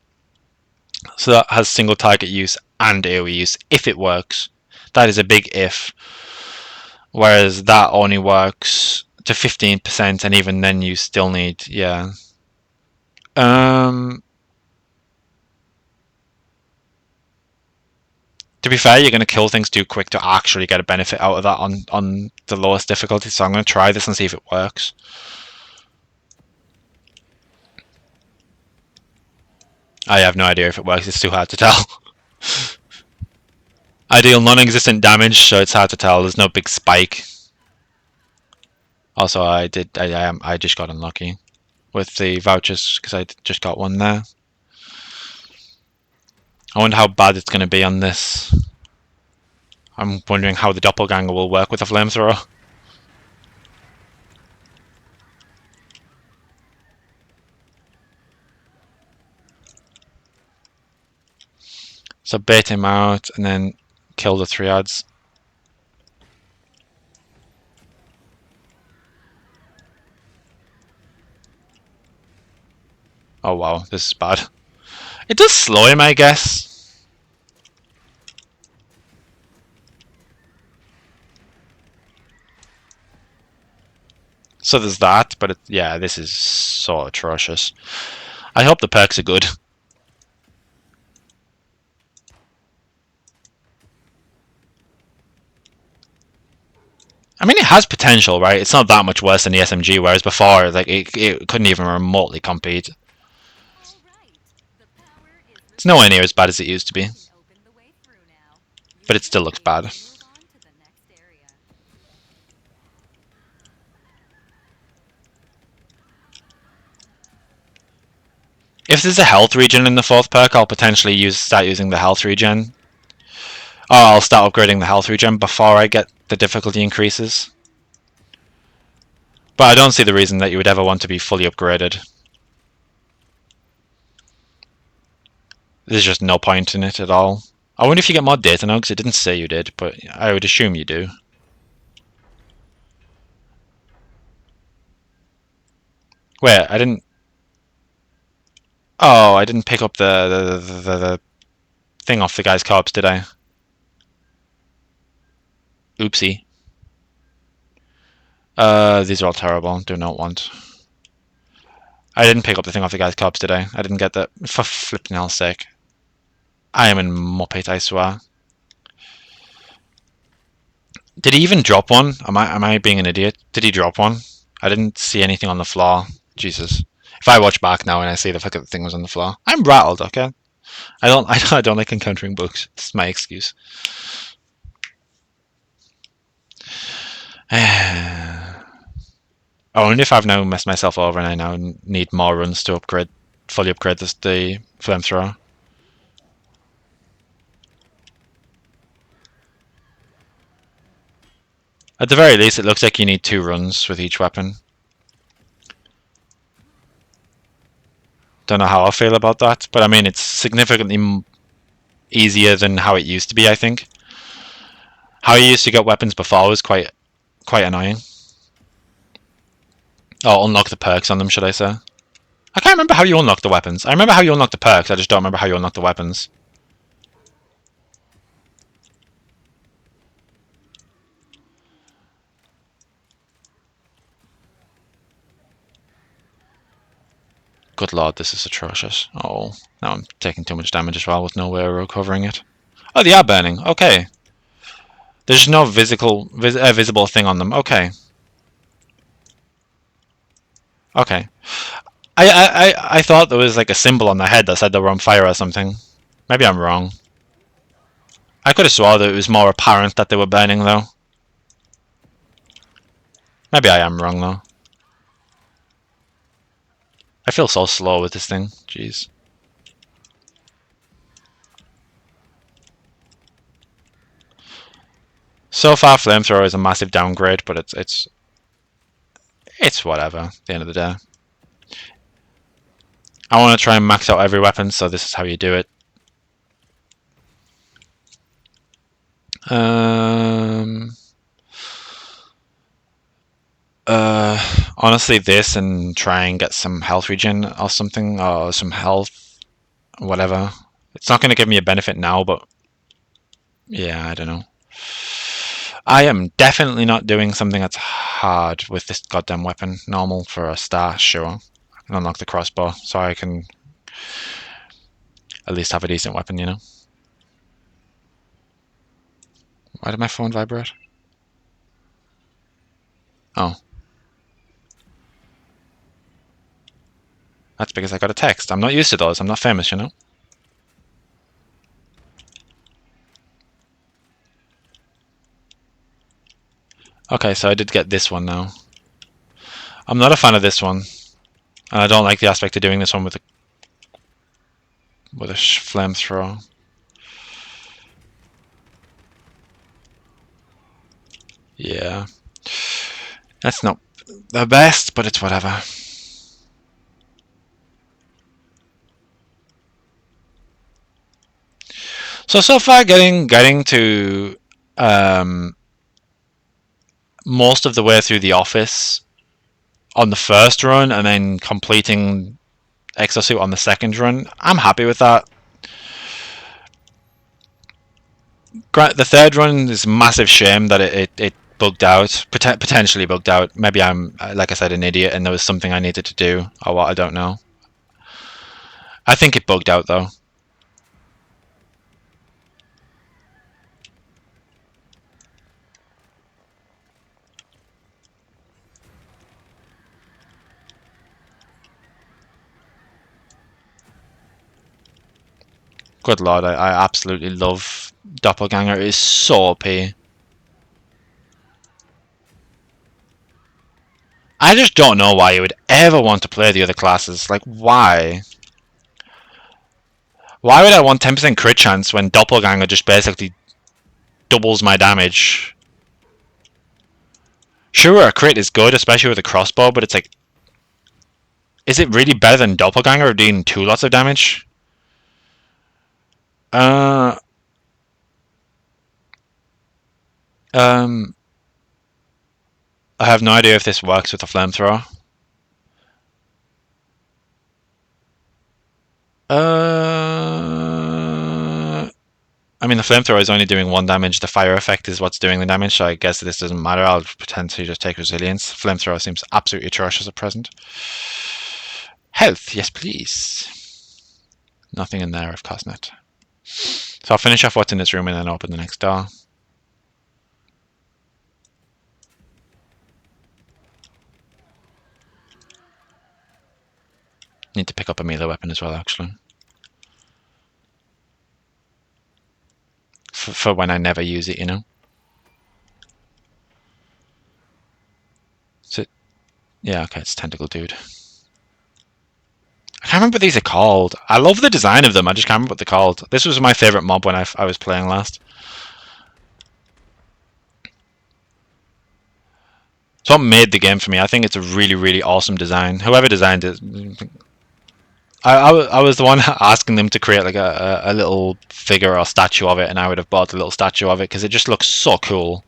so that has single target use and AoE use if it works. That is a big if. Whereas that only works to 15%, and even then you still need, yeah. To be fair, you're going to kill things too quick to actually get a benefit out of that on the lowest difficulty, so I'm going to try this and see if it works. I have no idea if it works, it's too hard to tell. I deal non-existent damage, so it's hard to tell, there's no big spike. Also, I just got unlucky with the vouchers, because I just got one there. I wonder how bad it's going to be on this. I'm wondering how the doppelganger will work with a flamethrower. So bait him out and then kill the triads. Oh wow, this is bad. It does slow him, I guess. So there's that, but yeah, this is so atrocious. I hope the perks are good. I mean, it has potential, right? It's not that much worse than the SMG, whereas before, like, it couldn't even remotely compete. It's nowhere near as bad as it used to be. But it still looks bad. If there's a health regen in the 4th perk, I'll potentially start using the health regen. Or I'll start upgrading the health regen before I get the difficulty increases. But I don't see the reason that you would ever want to be fully upgraded. There's just no point in it at all. I wonder if you get more data now, because it didn't say you did, but I would assume you do. Wait, I didn't... Oh, I didn't pick up the thing off the guy's corpse, did I? Oopsie. These are all terrible. Do not want. I didn't pick up the thing off the guy's corpse, did I? I didn't get that. For flipping hell's sake. I am in Muppet, I swear. Did he even drop one? Am I being an idiot? Did he drop one? I didn't see anything on the floor. Jesus. If I watch back now and I see the fucking thing was on the floor, I'm rattled. Okay. I don't like encountering bugs. It's my excuse. I wonder if I've now messed myself over and I now need more runs to fully upgrade the flamethrower. At the very least, it looks like you need 2 runs with each weapon. Don't know how I feel about that, but I mean, it's significantly easier than how it used to be, I think. How you used to get weapons before was quite annoying. Oh, unlock the perks on them, should I say? I can't remember how you unlock the weapons. I remember how you unlock the perks, I just don't remember how you unlock the weapons. Good lord, this is atrocious. Oh, now I'm taking too much damage as well with no way of recovering it. Oh, they are burning. Okay. There's no visible thing on them. Okay. Okay. I thought there was like a symbol on their head that said they were on fire or something. Maybe I'm wrong. I could have swore that it was more apparent that they were burning though. Maybe I am wrong though. I feel so slow with this thing. Jeez. So far, flamethrower is a massive downgrade, but it's whatever. At the end of the day, I want to try and max out every weapon, so this is how you do it. Honestly, this and try and get some health regen or something, or some health, whatever. It's not going to give me a benefit now, but yeah, I don't know. I am definitely not doing something that's hard with this goddamn weapon. Normal for a start, sure. And unlock the crossbow so I can at least have a decent weapon, you know? Why did my phone vibrate? Oh. That's because I got a text. I'm not used to those. I'm not famous, you know? Okay, so I did get this one now. I'm not a fan of this one. And I don't like the aspect of doing this one with a flamethrower. Yeah. That's not the best, but it's whatever. So far getting to most of the way through the office on the first run and then completing Exosuit on the second run. I'm happy with that. The third run is a massive shame that it bugged out, potentially bugged out. Maybe I'm, like I said, an idiot and there was something I needed to do or what, I don't know. I think it bugged out though. Good lord, I absolutely love Doppelganger. It is so OP. I just don't know why you would ever want to play the other classes. Like, why? Why would I want 10% crit chance when Doppelganger just basically doubles my damage? Sure, a crit is good, especially with a crossbow, but it's like, is it really better than Doppelganger doing 2 lots of damage? Uh, um, I have no idea if this works with a flamethrower. I mean, the flamethrower is only doing 1 damage. The fire effect is what's doing the damage, so I guess this doesn't matter. I'll potentially just take resilience. Flamethrower seems absolutely atrocious at present. Health, yes please. Nothing in there, of course not. So I'll finish off what's in this room and then open the next door. Need to pick up a melee weapon as well, actually. For when I never use it, you know? So, yeah, okay, it's Tentacle Dude. I can't remember what these are called. I love the design of them, I just can't remember what they're called. This was my favourite mob when I was playing last. It's what made the game for me. I think it's a really, really awesome design. Whoever designed it, I was the one asking them to create like a little figure or statue of it, and I would have bought a little statue of it because it just looks so cool.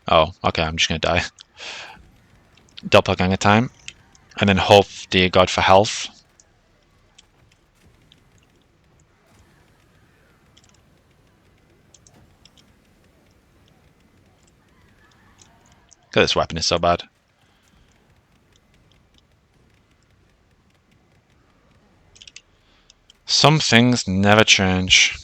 Oh, okay, I'm just gonna die. Doppelganger time, and then hope, dear God, for health. God, this weapon is so bad. Some things never change.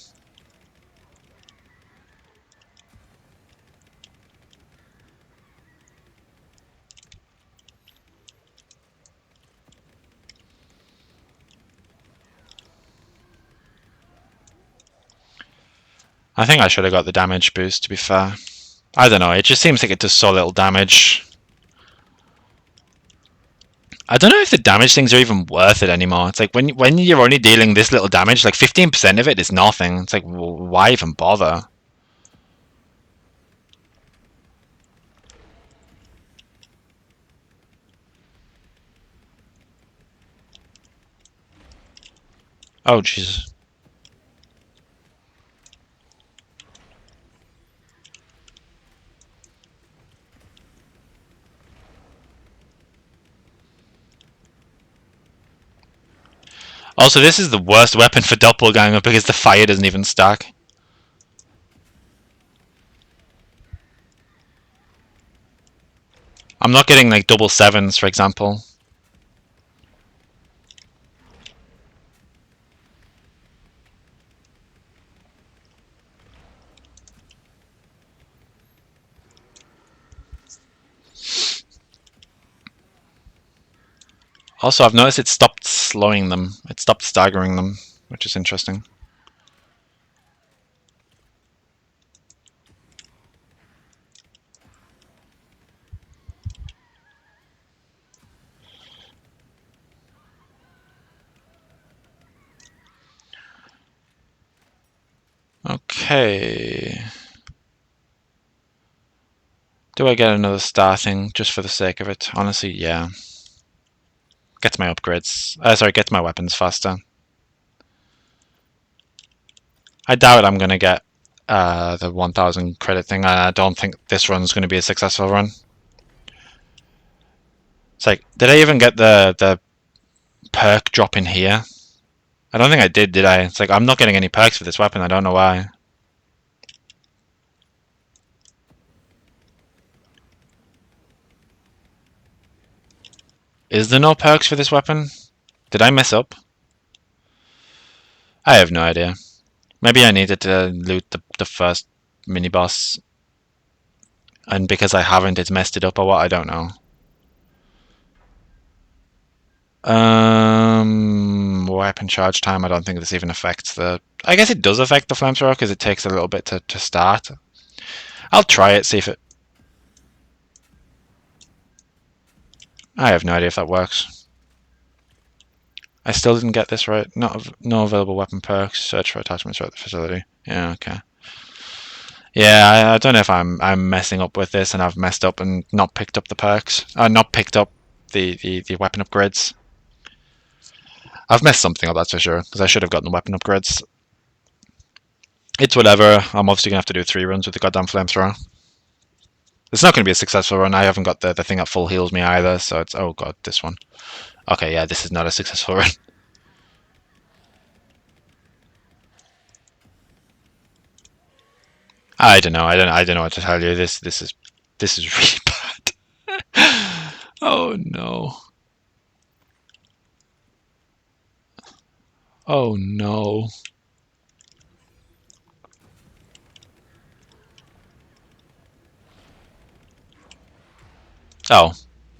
I think I should have got the damage boost, to be fair. I don't know, it just seems like it does so little damage. I don't know if the damage things are even worth it anymore. It's like when you're only dealing this little damage, like 15% of it is nothing. It's like, well, why even bother? Oh, Jesus. Also, this is the worst weapon for Doppelganger because the fire doesn't even stack. I'm not getting like double sevens, for example. Also, I've noticed it stopped slowing them. It stopped staggering them, which is interesting. Okay. Do I get another star thing just for the sake of it? Honestly, yeah. Gets my upgrades. Sorry, gets my weapons faster. I doubt I'm going to get the 1000 credit thing. I don't think this run's going to be a successful run. It's like, did I even get the perk drop in here? I don't think I did I? It's like, I'm not getting any perks for this weapon. I don't know why. Is there no perks for this weapon? Did I mess up? I have no idea. Maybe I needed to loot the first mini-boss. And because I haven't, it's messed it up or what? I don't know. Weapon charge time. I don't think this even affects the... I guess it does affect the flamethrower because it takes a little bit to start. I'll try it, see if it... I have no idea if that works. I still didn't get this right. No available weapon perks. Search for attachments throughout the facility. Yeah, okay. Yeah, I don't know if I'm messing up with this and I've messed up and not picked up the perks. Not picked up the weapon upgrades. I've messed something up, that's for sure, because I should have gotten the weapon upgrades. It's whatever. I'm obviously going to have to do 3 runs with the goddamn flamethrower. It's not going to be a successful run. I haven't got the thing that full heals me either, so it's... Oh god, this one. Okay, yeah, this is not a successful run. I don't know. I don't know what to tell you. This is really bad. Oh no. Oh no. Oh.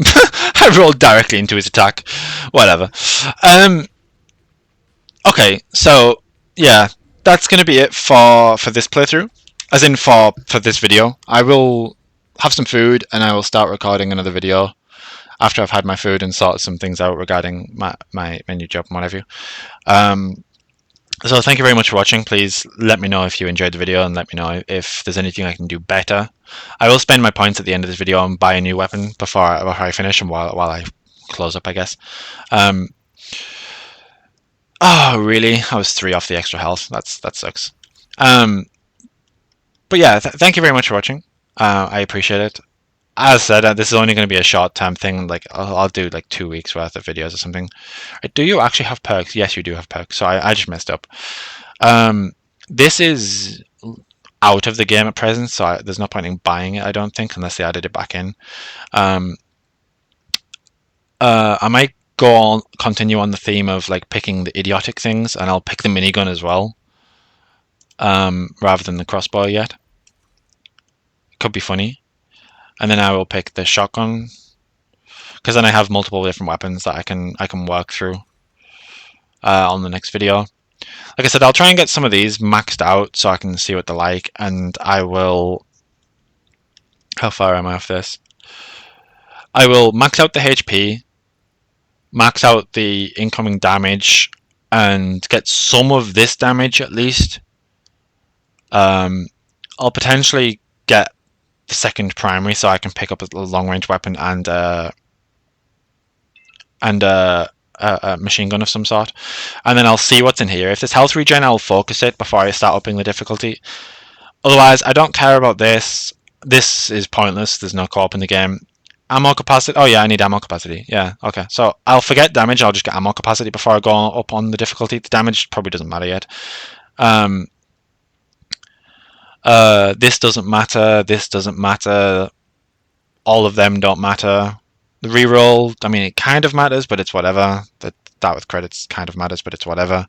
I rolled directly into his attack. Whatever. Okay, so yeah, that's gonna be it for this playthrough. As in for this video. I will have some food and I will start recording another video after I've had my food and sorted some things out regarding my new job and what have you. So thank you very much for watching. Please let me know if you enjoyed the video and let me know if there's anything I can do better. I will spend my points at the end of this video and buy a new weapon before I finish and while I close up, I guess. Oh, really? I was 3 off the extra health. That sucks. But yeah, thank you very much for watching. I appreciate it. As I said, this is only going to be a short-term thing. Like I'll do like 2 weeks worth of videos or something. Do you actually have perks? Yes, you do have perks. So I just messed up. This is out of the game at present, so there's no point in buying it, I don't think, unless they added it back in. I might continue on the theme of like picking the idiotic things, and I'll pick the minigun as well, rather than the crossbow yet. It could be funny. And then I will pick the shotgun, because then I have multiple different weapons that I can work through on the next video. Like I said, I'll try and get some of these maxed out so I can see what they're like, and I will... How far am I off this? I will max out the HP, max out the incoming damage, and get some of this damage at least. I'll potentially get the second primary so I can pick up a long range weapon and a machine gun of some sort, and then I'll see what's in here. If there's health regen, I'll focus it before I start upping the difficulty. Otherwise, I don't care about this. This is pointless. There's no co-op in the game. Ammo capacity. Oh yeah, I need ammo capacity. Yeah, okay. So I'll forget damage. I'll just get ammo capacity before I go up on the difficulty. The damage probably doesn't matter yet. This doesn't matter. This doesn't matter. All of them don't matter. The reroll, I mean, it kind of matters, but it's whatever. That with credits kind of matters, but it's whatever.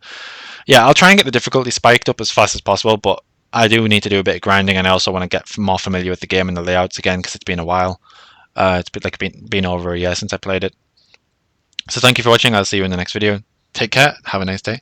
Yeah, I'll try and get the difficulty spiked up as fast as possible, but I do need to do a bit of grinding, and I also want to get more familiar with the game and the layouts again because it's been a while. It's been over a year since I played it. So thank you for watching. I'll see you in the next video. Take care. Have a nice day.